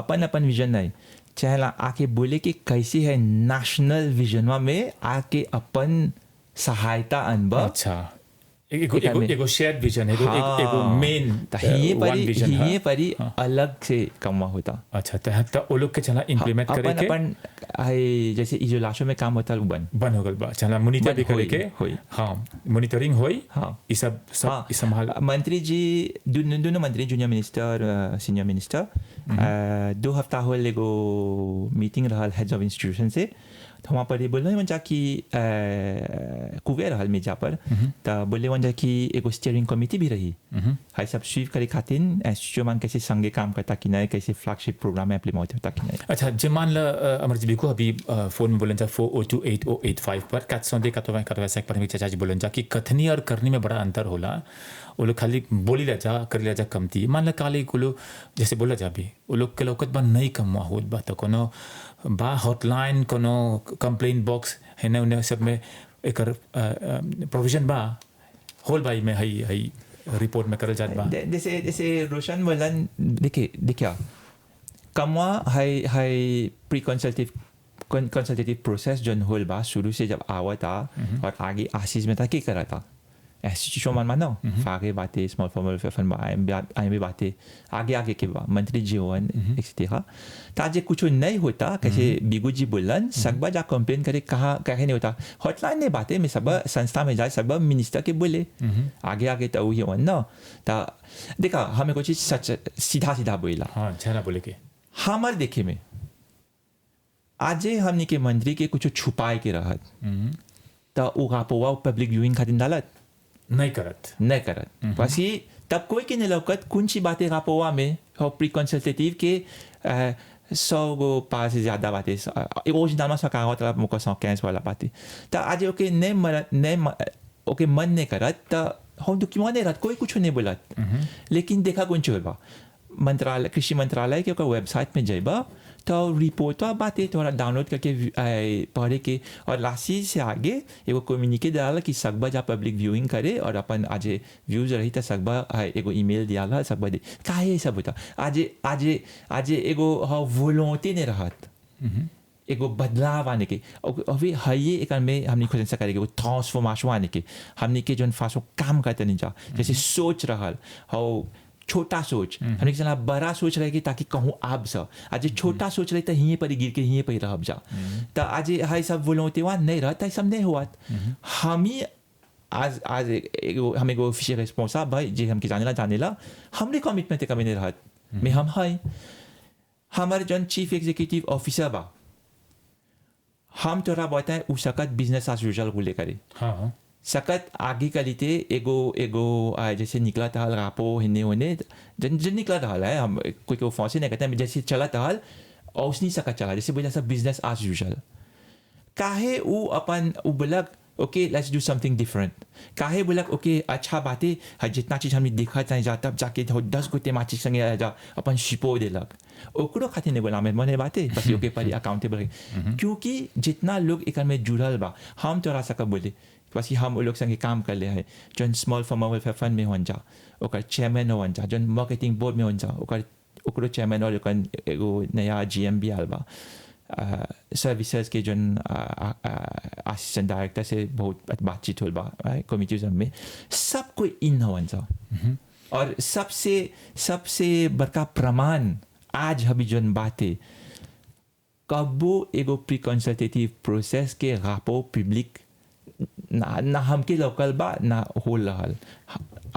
अपन अपन विजन नहीं चाहे आके बोले कि कैसी है नेशनल विजन में आके अपन सहायता अनुभव
अच्छा एगो शेयर्ड विजन है एगो मेन वन विजन
ये परी अलग से कमा होता
अच्छा तो वो लोग के चला इम्प्लीमेंट करे के
अपन जैसे इजोलाशो में काम होता
बन हो गल बा चला मॉनिटर भी करे के हां मॉनिटरिंग होई
हां
ये सब संभाल
मंत्री जी दोनों मंत्री जूनियर मिनिस्टर सीनियर मिनिस्टर 2 हफ्ता हो एगो मीटिंग रहल हेड्स ऑफ इंस्टीट्यूशन से तो वहाँ पर ये बोल रहे हैं कि कुवे रहल मेजा पर तो बोले वहाँ कि एगो स्टीयरिंग कमिटी भी रही हाई सब स्वीप करे खातिर इंस्टीट्यूट मान कैसे संगे काम करता कि नहीं कैसे फ्लैगशिप प्रोग्राम में इम्प्लीमेंट होता कि नहीं
अच्छा जब मान ला अमरजीत बिल्कुल अभी फोन में बोलन जा 402885 पर 480 पर चाचा जी बोलन जा कि कथनी और करनी में बड़ा अंतर होला वो लोग खाली बोली ला जा कर लिया जा कमती मान ला काले को लोग जैसे बोला जा भी वो लोग के लौकत बा नहीं कमवा होत बा तो कोनो बा हॉटलाइन कोनो कंप्लेंट बॉक्स है ना उन्हें सब में एक प्रोविजन बा होल बाई में हई रिपोर्ट में करल जात बा
जैसे रोशन बोलन देखिए कमवा हाई प्री कंसल्टेटिव प्रोसेस जो होल बा शुरू से जब आवा था और आगे आशीष में था क्या करा था इंस्टीट्यूशन मानो फागे बातें स्मॉल फॉर्मल फंड आई भी बातें आगे के बा मंत्री जीवन एक्सेट्रा ताजे कुछ नहीं होता कैसे बिगू जी बोलन सकबा जा कंप्लेन करे कहाँ कहे नहीं होता हॉटलाइन नहीं बातें मैं सब संस्था में जाए सब मिनिस्टर के बोले आगे तो वही वन ना ता देखा हमें कुछ सच सीधा बोला
हाँ छना बोले के
हमारे देखे में आज हमने के मंत्री के कुछ छुपाए के रहत तो वो गापोवा पब्लिक व्यूइंग खातिर डालत
नहीं करत
बस ये तब कोई के नहीं लौकत कौन सी बातें गापोवा में और प्री कंसल्टेटिव के 100 गो पास से ज़्यादा बातें रोज दामा सका होता मुको 115 वाला बातें तो आज ओके नहीं ओके मन नहीं करत तो हम दुखी नहीं रहत कोई कुछ नहीं बोलत लेकिन देखा कौन सी होगा मंत्रालय कृषि मंत्रालय के वेबसाइट में जाइबा तो रिपोर्ट बातें थोड़ा डाउनलोड करके पढ़े के और लासी से आगे एगो कम्युनिके डाला कि सकबा जा पब्लिक व्यूइंग करे और अपन आज व्यूज रही तो सकबा एगो ईमेल दिया सकबा दे काहे सब होता आज एगो वोलोंटी नहीं रहत एगो बदलाव आने के अभी हाइए एक में हमने खुद से करेंगे वो ट्रांसफॉर्मेशन आने के हमने के जो फासो काम करते नहीं जा जैसे सोच रहा हो छोटा सोच हमने चला बड़ा सोच रहेगी ताकि कहूँ आप सा आज छोटा सोच रहे तो यहीं पर गिर के यहीं पर रह जा तो आज हाई सब बोलते वहाँ नहीं रहता सब नहीं हुआ हम ही आज हमें को ऑफिशियल रिस्पॉन्सा भाई जी हम जाने ला हमने कमिटमेंट कभी नहीं रहत में हम हाई हमारे जन चीफ एग्जीक्यूटिव ऑफिसर बा हम तोरा बताए उस सकत बिजनेस एज यूजुअल को लेकर
हाँ
सकत आगे का लीते एगो जैसे निकला था रापो हिन्ने होने जन निकला था है हम कोई को फंसे नहीं कहते जैसे चला था और उसने सकत चला जैसे बोला सब बिजनेस एज यूजुअल काहे वो अपन वो बोला ओके लेट्स डू समथिंग डिफरेंट काहे बोला ओके अच्छा बातें है जितना चीज़ हमने देखा चाहे जाता जाके 10 गो तेमाची संगे जा अपन शिपो देलक ओकरो खातिर नहीं बोला मैं मने बातें बस ओके पर अकाउंटेबल क्योंकि जितना लोग एक में जुड़ल बा हम तोरा सक बोले बस हम लोग संगे काम कर ले हैं जो स्मॉल फार्मर वेलफेयर फंड में हो जा ओकर चेयरमैन हो जा जो मार्केटिंग बोर्ड में हो जा ओकरो चेयरमैन और एगो नया GM भी आल बा सर्विसेज के जो असिस्टेंट डायरेक्टर से बहुत बातचीत हो बा कमिटीज में सब कोई इन हो जा और सबसे बड़का प्रमाण आज अभी जो बातें कबो एगो प्री कंसल्टेटिव प्रोसेस के रापो पब्लिक ना हमके लोकल बा ना हो रहल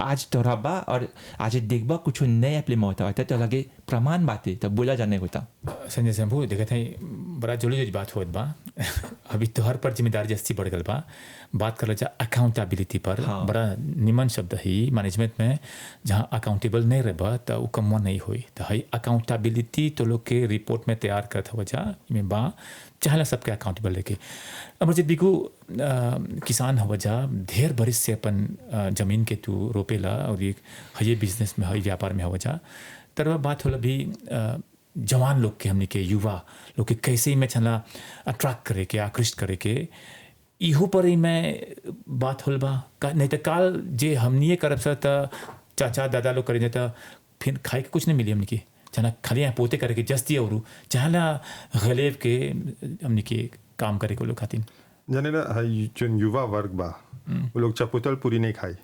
आज तोरा बा और आज देखबा कुछ नया इम्प्लीमेंट होता तो लगे प्रमाण बातें तब बोला जाने होता
संजय शंभू देखा था बड़ा जोली बात होत बा अभी तोहर पर जिम्मेदारी जस्ती बढ़ गल बा बात कर जा अकाउंटेबिलिटी पर बड़ा निमन शब्द ही मैनेजमेंट में जहाँ अकाउंटेबल नहीं रह तो वो कमवा नहीं हुई तो हई अकाउंटेबिलिटी तो लोग के रिपोर्ट में तैयार करत हो जा में बा चाहला सबके अकाउंटेबल लेके अमरजीत बिगू किसान हो जा ढेर बरिस से अपन जमीन के तू रोपेला और ये बिजनेस में हई व्यापार में हो जा तरह बात होला भी जवान लोग के हमने के युवा लोग के कैसे ही में छला अट्रैक्ट करे के आकृष्ट करे के इहो पर ही मैं बात होल बा नहीं तो काल जे हमनिए करब सा त चाचा दादा लोग करे तो फिर खाए के कुछ नहीं मिली हमने की जना खाली यहाँ पोते करे के जस्ती और चाहला गलेब के हमने के काम करे को लोग खातिर
जाने ना जो युवा वर्ग बा वो लोग चपोतल पूरी नहीं खाई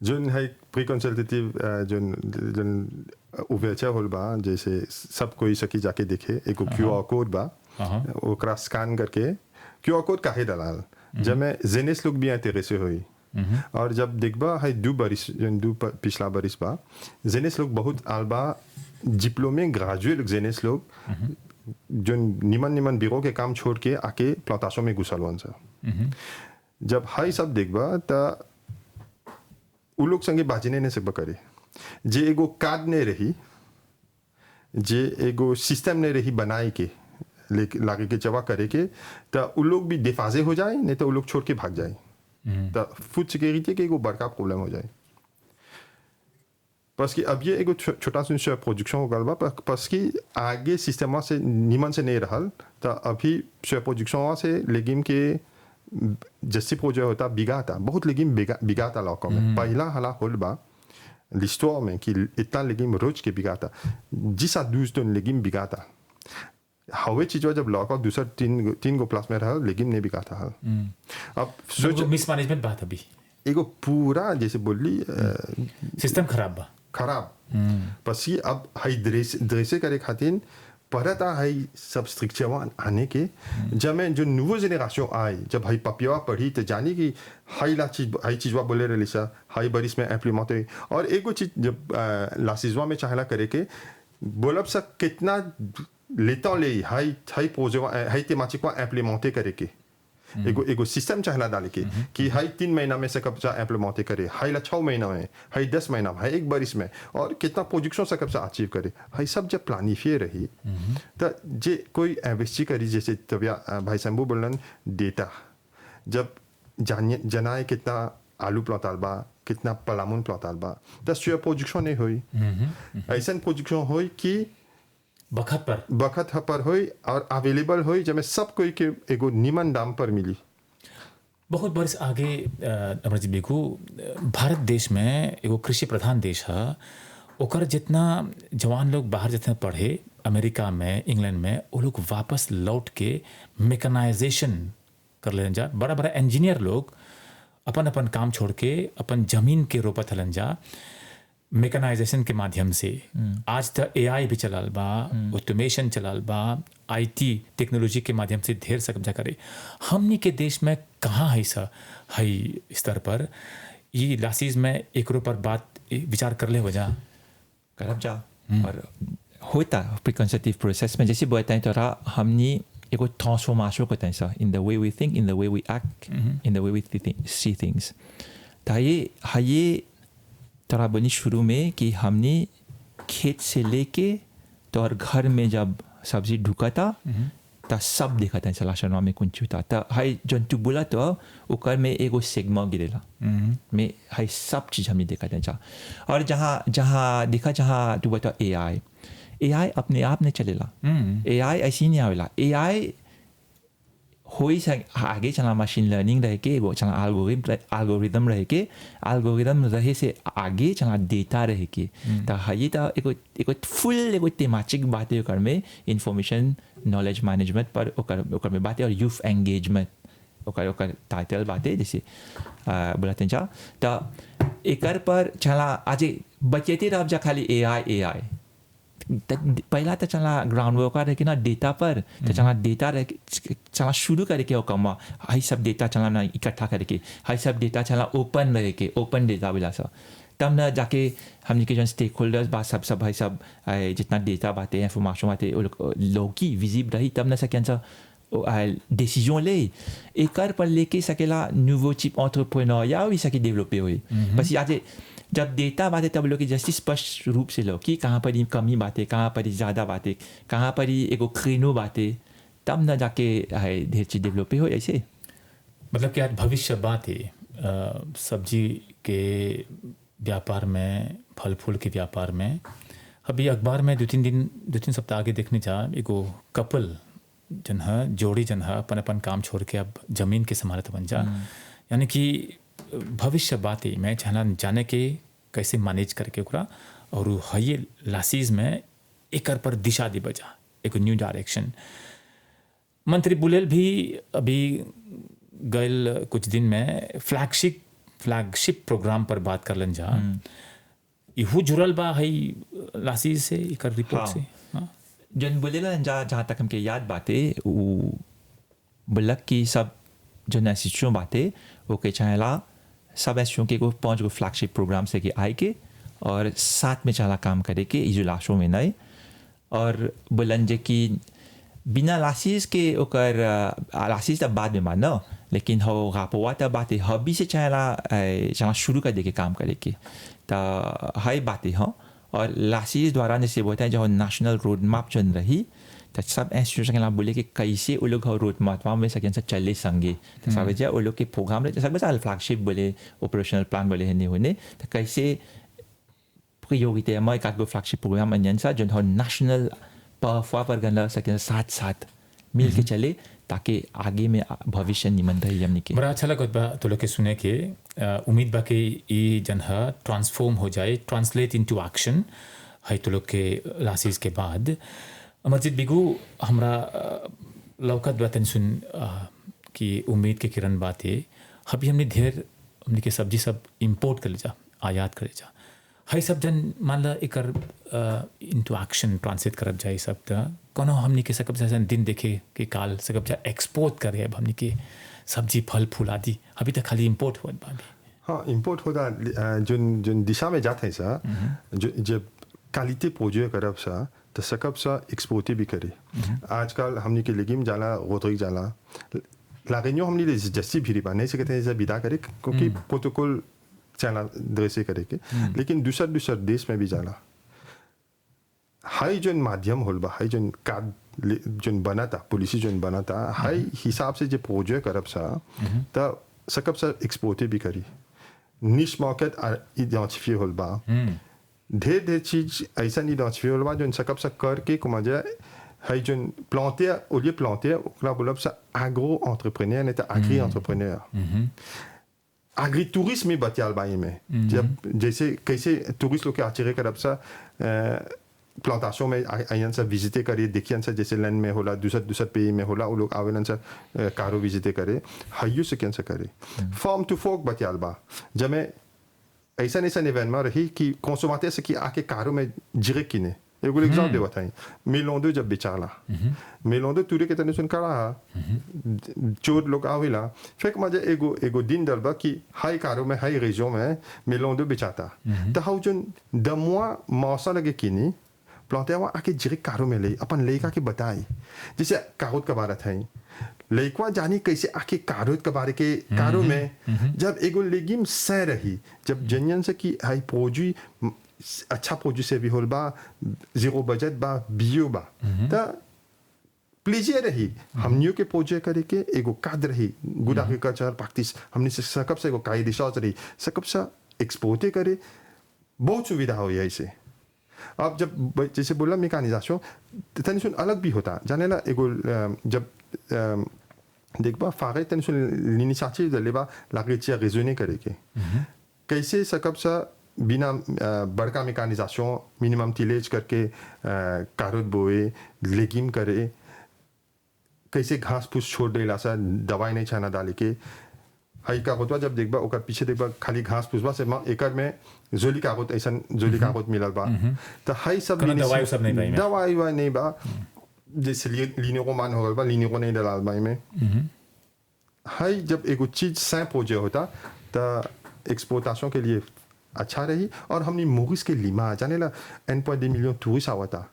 जोन है प्री कंसल्टेटिव जोन उवेचा होल बा जैसे सब कोई सकी जाके देखे एक क्यूआर कोड बा ओकरा स्कैन करके क्यूआर कोड काहे डालाल जब मैं जेनेस लोग भी इंटरेस्टे हुई और जब देखबा है दो पिछला बरिस बा जेनेस लोग बहुत आलबा डिप्लोमे ग्रेजुएट जेनेस लोग जो निमन बिरो के काम छोड़ के आके प्लांटेशन में घुसल वन सा जब हाई सब देखबा त उ लोग संगे बाजिने नहीं सकबा करे जे एगो कार्ड नहीं रही जे एगो सिस्टम नहीं रही बनाए के लागे के जवा करे के तो उ लोग भी बेफाजे हो जाए नहीं तो उ लोग छोड़ के भाग जाए तो फूड सिक्योरिटी के एगो बड़का प्रॉब्लम हो जाए parce कि अब ये एगो छोटा सा प्रोडक्शन हो गल बा parce कि आगे सिस्टम से निमन से नहीं रहल तो अभी प्रोडक्शन से लेगिम के जैसे प्रोजेक्ट होता बिगाता बहुत लेगिम बिगाता लौकों में पहला हला होल बा l'histoire में कि इतना लेगिम रोज के बिगाता 10 à 12 टन लेगिम बिगाता हवे चीज जब लौका दूसरा तीन गो प्लस में रहा लेगिम नहीं बिगाता हल अब
सोच मिसमैनेजमेंट बात अभी
एगो पूरा जैसे बोली
सिस्टम खराब
पसी अब हाई ड्रेसे करे खातिर परता हाई सब स्ट्रिक्चर आने के जब मैं जो नूवो जेनरेशन आई जब हाई पपिया पढ़ी तो जानी कि हाई चीजवा बोले रही सा हाई बरिस में इम्प्लीमेंट हुई और एगो चीज जब लासिजवा में चाहला करे के बोलब सा कितना लेता ले हाई हाई तेमाचिकवा इम्प्लीमेंट करे के एगो सिस्टम चाहला डाले के कि हाई 3 महीना में से कब सा इम्प्लीमेंट करे हाई ला 6 महीना में हाई 10 महीना में हाई एक बरिस में और कितना प्रोडक्शन से कब सा अचीव करे हाई सब जब प्लानिफाई रही तो जे कोई इन्वेस्ट करी जैसे तबिया भाई शंभू बोलन डेटा जब जनाए कितना आलू प्लॉटाल बा कितना पलामुन प्लॉटाल बा तो श्योर प्रोडक्शन नहीं हुई ऐसा प्रोडक्शन हुई कि बखत पर हुई और अवेलेबल हुई जब सब कोई के एगो निमन दाम पर मिली
बहुत बरस आगे अमरजीत बिगू भारत देश में एगो कृषि प्रधान देश है ओकर जितना जवान लोग बाहर जितना पढ़े अमेरिका में इंग्लैंड में वो लोग वापस लौट के मेकनाइजेशन कर ले जा बड़ा इंजीनियर लोग अपन काम छोड़ के अपन जमीन के रोपत हलन जा मेकनाइजेशन के माध्यम से आज तक एआई भी चलाल बा ऑटोमेशन चलाल बा आईटी टेक्नोलॉजी के माध्यम से ढेर सा कब्जा करे हमनी के देश में कहाँ है सा हाई स्तर पर ये लासीज में एक पर बात विचार कर ले हो जा
करब जा और होता प्रीकंसेप्टिव प्रोसेस में जैसे बताएं तो हमनी एगो ट्रांसफॉर्मेशन को तैसा in the way we think in the way we act in the way we see things तो ये तरह बनी शुरू में कि हमने खेत से लेके तो और घर में जब सब्जी ढुका था तो सब देखा था सलाशनवा में कुछ था तो हाई जन तू बोला तो ओकर में एगो सेगमा गिरेला में हाई सब चीज़ हमने देखा था और जहाँ देखा जहाँ तू बता एआई अपने आप नहीं चलेला एआई ऐसी नहीं आवेला एआई होई आगे चला मशीन लर्निंग रह के वो चला एल्गोरिदम रहे से आगे चला डेटा रह के तो ये तो एगो फुल एगो थीमेटिक बात है में इंफॉर्मेशन नॉलेज मैनेजमेंट पर ओकर में बात है और यूथ एंगेजमेंट ओकर टाइटल बात है जैसे बोलते जा तो एकर पर चला आज बचेते रह जा खाली एआई पहला तो चला ग्राउंड वर्क रहे कि ना डेटा पर तो चला डेटा रह चला शुरू करके वो कमा हाई सब डेटा चला ना इकट्ठा करके हाई सब डेटा चला ओपन रह के ओपन डेटा बोला सा तब ना जाके हमने के जो स्टेक होल्डर्स बात सब भाई सब जितना डेटा बातें इंफॉर्मेशन बातें लोग की विजिबल रही तब ना सकें डिसीजन ले एकर पर लेके सकेला नूवो चिप एंटरप्रेन्योरिया भी सके डेवलप हुई बस आज जब डेटा बातें तब लोग जैसे स्पष्ट रूप से लो कि कहाँ पर ही कमी बातें कहाँ पर ही ज़्यादा बातें कहाँ पर ही एक क्रेनो बातें तब न जाके ढेर चीज डेवलप हो ऐसे
मतलब कि आज भविष्य बात है सब्जी के व्यापार में फल फूल के व्यापार में अभी अखबार में दो तीन सप्ताह आगे देखने जा एगो कपल जन है जोड़ी जन है अपन काम छोड़ के अब जमीन के संभालत बन जा यानी कि भविष्य बात है मैं जाने के कैसे मैनेज करके ओकरा और हये लासीज में एकर पर दिशा दी बजा एक न्यू डायरेक्शन मंत्री बुलेल भी अभी गल कुछ दिन में फ्लैगशिप प्रोग्राम पर बात कर लन जा इहू जुड़ल बा है लासीज से एकर रिपोर्ट से
जन बोलेला जहाँ तक हमके याद बातें वो बोलक कि सब जो इंस्टीट्यूशन बातें वो के चाहेला सब इंस्टीट्यूशन के को 5 फ्लैगशिप प्रोग्राम से के आए के और साथ में चला काम करे के इजुलाशों में नहीं और बोलन जे कि बिना लासीज के ओकर लासीज तब बाद में मानो लेकिन हो गापोवा तब बातें हबी से चला शुरू कर दे के काम करे के तो हाई बातें हाँ और लासीज द्वारा जैसे बोलते हैं जो नेशनल रोड मैप चल रही तो सब इंस्टीट्यूशन के बोले कि कैसे वो लोग रोड मैप में सकें चले संगे तो सब वो लोग के प्रोग्राम सब फ्लैगशिप बोले ऑपरेशनल प्लान बोले है नहीं होने तो कैसे प्रतियोगिता में एक आध फ्लैगशिप प्रोग्राम अन्य सा जो नेशनल पर गंदा सकें साथ साथ मिल के चले ताकि आगे में भविष्य निमन रही हमने के
बड़ा अच्छा लगा तो लोग के सुने के उम्मीद बा कि ये जन है ट्रांसफॉर्म हो जाए ट्रांसलेट इनटू एक्शन है तो लोग के लासीज के बाद अमरजीत बिगू हमरा लौकत बातन सुन कि उम्मीद के किरण बात है अभी हमने ढेर हमने के सब्जी सब इंपोर्ट कर ले जा आयात कर ले जा है सब जन मान ला एक इनटू एक्शन ट्रांसलेट करब जाए सब कोनो हमने के सकब जैसे दिन देखे कि काल सकब जा एक्सपोर्ट करे अब हमने के सब्जी फल फूल आदि अभी तक खाली इंपोर्ट हुआ बाबी
हाँ इंपोर्ट होता जो दिशा में जाते हैं सा जो जब क्वालिटी प्रोड्यूस करब सा तो सकब सा एक्सपोर्ट भी करे आजकल हमने के लेगिम जाला रोटरी जाला ला रेन्यू हमने ले जस्सी भी नहीं सकते हैं विदा करे क्योंकि प्रोटोकॉल चला ड्रेसे करे के लेकिन दूसर देश में भी जाला हाई जो माध्यम होल बा हाई जो कार्ड जो बना था पॉलिसी जो बना था हाई हिसाब से जो प्रोजेक्ट करब सा तो सकब सा एक्सपोर्ट भी करी निश मार्केट आइडेंटिफाई होल बा ढेर चीज ऐसा आइडेंटिफाई होल बा जो सकब सा करके कुमा जाए हाई जो प्लांटे au lieu planter ओकरा बोलब सा एग्रो एंटरप्रेन्योर नहीं तो एग्री एंटरप्रेन्योर एग्री टूरिज्म में बतियाल बाई में जब जैसे कैसे टूरिस्ट लोग के आश्चर्य करब सा प्लांटेशन में आयन से विजिटे करे देखियन से जैसे लैंड में होला दूसर पे में होला वो लोग आवेलन से कारो विजिटे करे हाइयो से कैसे करे फार्म टू फोक बतियाल बा जब मैं ऐसा इवेंट में रही कि कंसोमाते से कि आके कारो में जिरे किने एक एग्जाम्पल देता है मेलोंदो जब बेचाला मेलोंदो तुरे के तने सुन करा चोर लोग आवेला फिर मजे एगो दिन डलबा कि हाई कारो में हाई रेजियो में मेलोंदो बेचाता तो हाउ जो दमुआ मौसा लगे किनी प्लांटे हुआ आके जिरे कारो में ले अपन लेका के बताई जैसे कारोत का बारे था लेकवा जानी कैसे आके कारोत का बारे के कारो में जब एगो लेगिम सह रही जब जनियन से कि हाई पोजी अच्छा प्रोड्यूस से भी होल बा जीरो बजट बा बियो बा तो प्लीजिए रही हमनियों के प्रोजेक्ट करे के एगो काद रही गुड एग्रीकल्चर प्रैक्टिस हमने से सकब से एगो काई रिसर्च रही सकब से एक्सपोर्ट करे बहुत सुविधा हो ऐसे अब जब जैसे बोला मेकानिजाशन तनी सुन अलग भी होता जाने ला एगो जब देखबा फारे तनी सुन l'initiative de लेबा l'agriculture raisonnée करे के कैसे सकब से बिना बड़का मेकानिजाशन मिनिमम टिलेज करके कारोत बोए लेगिम करे कैसे घास फूस छोड़ देला सा दवाई नहीं छाना डाले के हाई कागोत जब देखबा ओकर पीछे देखबा खाली घास फूस बा से एकर में जोली कागोत ऐसा जोली कागोत मिलल बा तो हाई सब दवाई नहीं बा जैसे लीनियो मान हो गल बा लीनियो नहीं डलाल बा में हाई जब एगो चीज सैं पोजे होता तो एक्सपोर्टेशन के लिए अच्छा रही और हमने मोरिस के लिमा जाने ला 1.2 मिलियन टूरिस्ट आवा था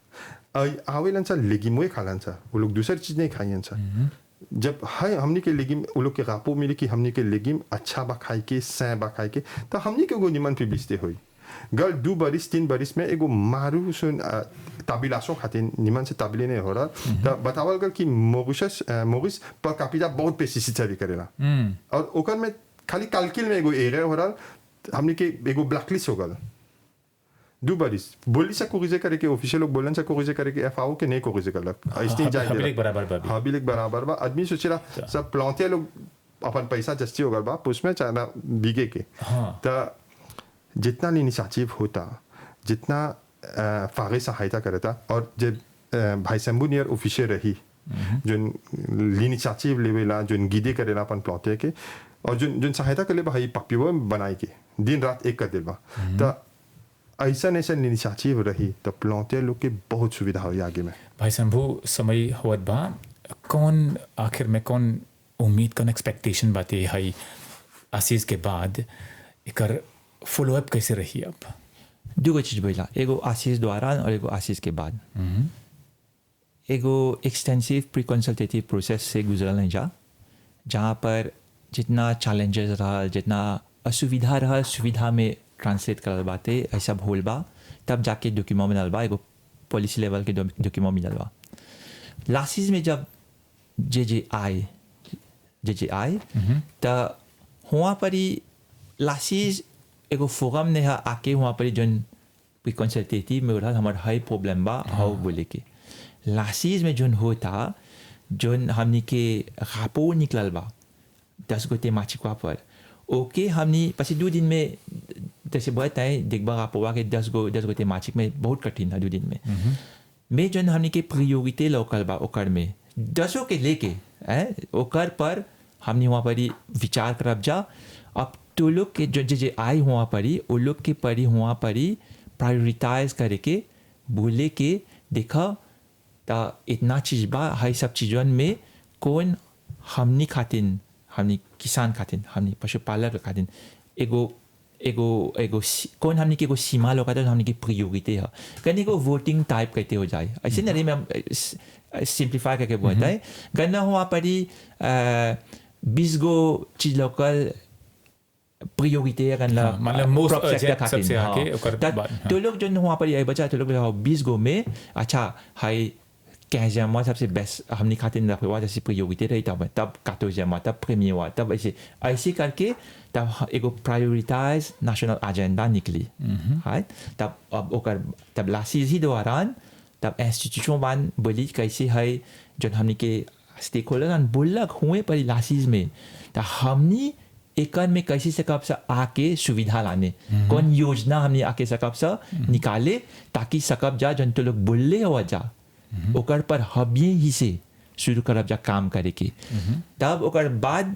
आवेलन सा लेगिमोए खालन सा वो लोग दूसरी चीज नहीं खाइयन सा जब है हमनी के लेगिम वो लोग के रापो मिले कि हमनी के लेगिम अच्छा बा खाई के सै बा खाई के तो हमनी के एगो निमन पिबिस्ते होई गल 2 बरिस 3 बरिस में एगो मारू सुन ताबिलासों खातिर निमन से ताबिले नहीं हो रहा तो बतावल गल कि मोरिस पर कैपिटा बहुत पेस्टिसाइड सर्वी करेला और ओकर में खाली कैलकुल में एगो एरर हो रहा हमनी के एगो ब्लैकलिस्ट हो गल 2 बरिस बोली से कोरिजे करे के ऑफिशियल लोग बोलन से कोरिजे करे के एफआओ के नहीं कोरिजे करलक ऐसे जाए
हबिलेक बराबर बा भी।
हबिलेक बराबर बा आदमी सोचेला सब प्लांटे लोग अपन पैसा जस्ती हो गल बा उसमें चाहना बिगे के तो जितना इनिशिएटिव होता जितना फागे सहायता करता और जब भाई शंभू नियर ऑफिशियल रही जो इनिशिएटिव लेवेला जो गिदे करेला अपन प्लांटे के और जो सहायता करे भाई पपियो बनाए के दिन रात एक कर देबा तो ऐसा इनिशिएटिव रही तो प्लांटे लोग के बहुत सुविधा हुई आगे में।
भाई शंभू समय होत बा कौन आखिर में कौन उम्मीद कौन एक्सपेक्टेशन बाते है आशीष के बाद एकर फॉलोअप कैसे रही अब?
दूगो चीज बोला एगो आशीष द्वारा और एगो आशीष के बाद एगो एक्सटेंसिव प्री कंसल्टेटिव प्रोसेस से गुजरल नहीं जा जहाँ पर जितना चैलेंजेस रहा जितना असुविधा रहा सुविधा में ट्रांसलेट करल बाते ऐसा भूल बा तब जाके डॉक्यूमेंट मिलल बा एगो पॉलिसी लेवल के डॉक्यूमेंट मिलल बा। लासिस में जब जे आए तो हुआ पर ही लासिस एगो फोरम ने आके वहाँ पर जोन प्री कंसल्टेटिव में रहा हमारा हाई प्रॉब्लम बा हाउ बोले के लासिस में जोन होता जोन हमनी के रापो निकलल बा 10 गो तेमाचिकवा पर ओके हमनी पसी 2 दिन में जैसे बहुत है देखबा रापोवा के 10 गो तेमाचिक में बहुत कठिन था 2 दिन में जोन हमनी के प्रायोरिटी लोकल बा ओकर में 10 के लेके ओकर पर हमनी वहाँ पर ही विचार करब जा अब तो लोग के जो आए हुआ परी वो लोग के परी हुआ परी प्रायोरिटाइज करके बोले के देखा ता इतना चीज बा हाई सब चीज़ों में कौन हमनी खातिन हमनी किसान खातिन हमनी पशुपालक खातिन एगो कौन हमनी के एगो सीमा लोग तो हमनी की प्रायोरिटी है कहीं को वोटिंग टाइप कहते हो जाए ऐसे नहीं मैं सिंप्लीफाई करके बोलता है गन्ना हुआ परी 20 गो चीज लोकल प्रायोरिटी है करना
मतलब मोस्ट अर्जेंट सबसे आके ओकर बाद
तो लोग जो वहाँ पर ये बचा तो लोग 20 गो में अच्छा हाई 15 सबसे बेस्ट हमने खाते न रखवा जैसे प्रायोरिटी रही तब 14 तब प्रीमियर हुआ तब ऐसे करके तब एगो प्रायोरिटाइज नेशनल एजेंडा निकली है तब लासिस ही दौरान तब इंस्टीट्यूशन बान बोली कैसे है जो हमने के स्टेक होल्डर बोलक हुए पर लासिस में तो हमने एक में कैसे सकब से आके सुविधा लाने कौन योजना हमने आके सकब से निकाले ताकि सकब जा जन तो लोग बोलले हो जा ओकर पर हबिये ही से शुरू करब जा काम करे के तब ओकर बाद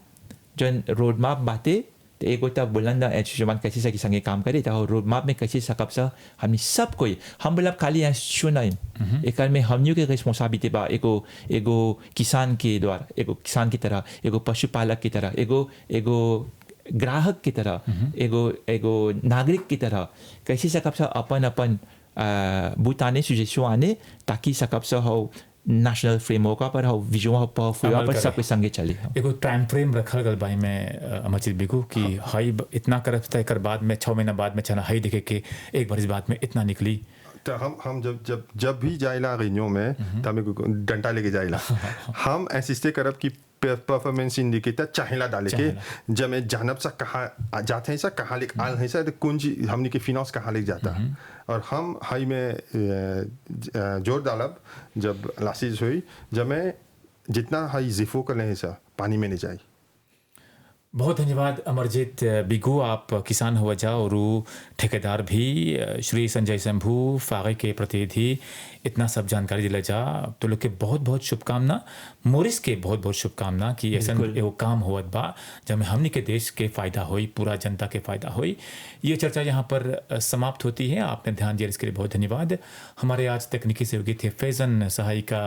जन रोड मैप बाते तो एगो तब बुलंदा इंस्टीट्यूशन कैसे सकी संगे काम करे तो रोड मैप में कैसे सकब से हमने सब कोई हम बोलब खाली इंस्टीट्यूशन नहीं एक में हमनियों के रिस्पॉन्सिबिलिटी बा एगो किसान के द्वारा एगो किसान की तरह एगो पशुपालक की तरह एगो ग्राहक की तरह एगो नागरिक की तरह कैसे सकब से अपन बुताने सुजेशन आने ताकि सकब से हो नेशनल फ्रेमवर्क पर हो विजुअल पावरफुल पर सब के संगे चले
एगो टाइम फ्रेम रखल गल भाई में अमरजीत बिगू कि हाई इतना करब तय कर बाद में 6 महीना बाद में चना हाई देखे के एक बार इस बात में इतना निकली
तो हम जब भी जाइला रेन्यू में तब डंडा लेके जाइला हम इंसिस्टे करब कि परफॉर्मेंस इंडिकेटर चाहिला डाले के जब मैं जानब सा कहाँ जाते हैं सा कहाँ लेके आल है सा तो कौन चीज हमने के फिनांस कहाँ लेके जाता है और हम हाई में जोर डालब जब लासिस हुई जब मैं जितना हाई जिफो कर ले सा पानी में नहीं जाए।
बहुत धन्यवाद अमरजीत बिगू आप किसान हो जा और ठेकेदार भी श्री संजय शंभू फागे के प्रतिनिधि इतना सब जानकारी दिला जा तो लोग के बहुत बहुत शुभकामना मोरिस के बहुत बहुत शुभकामना कि ऐसा एगो काम होत बा जब हमनी के देश के फ़ायदा होई पूरा जनता के फ़ायदा होई। ये चर्चा यहाँ पर समाप्त होती है। आपने ध्यान दिया इसके लिए बहुत धन्यवाद। हमारे आज तकनीकी सहयोगी थे फैज़न, सहायिका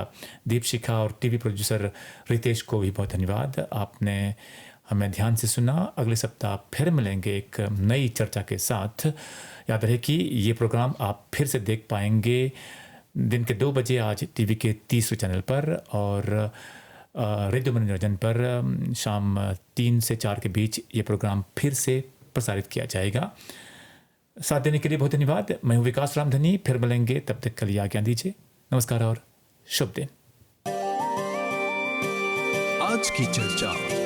दीपशिखा और टीवी प्रोड्यूसर रितेश को भी बहुत धन्यवाद। आपने हमें ध्यान से सुना। अगले सप्ताह फिर मिलेंगे एक नई चर्चा के साथ। याद रहे कि ये प्रोग्राम आप फिर से देख पाएंगे दिन के 2 बजे आज टीवी के तीसरे चैनल पर और रेडियो मनोरंजन पर शाम 3 से 4 के बीच ये प्रोग्राम फिर से प्रसारित किया जाएगा। साथ देने के लिए बहुत धन्यवाद। मैं हूँ विकास रामधनी, फिर मिलेंगे, तब तक के लिए आज्ञा दीजिए। नमस्कार और शुभ दिन।
आज की चर्चा।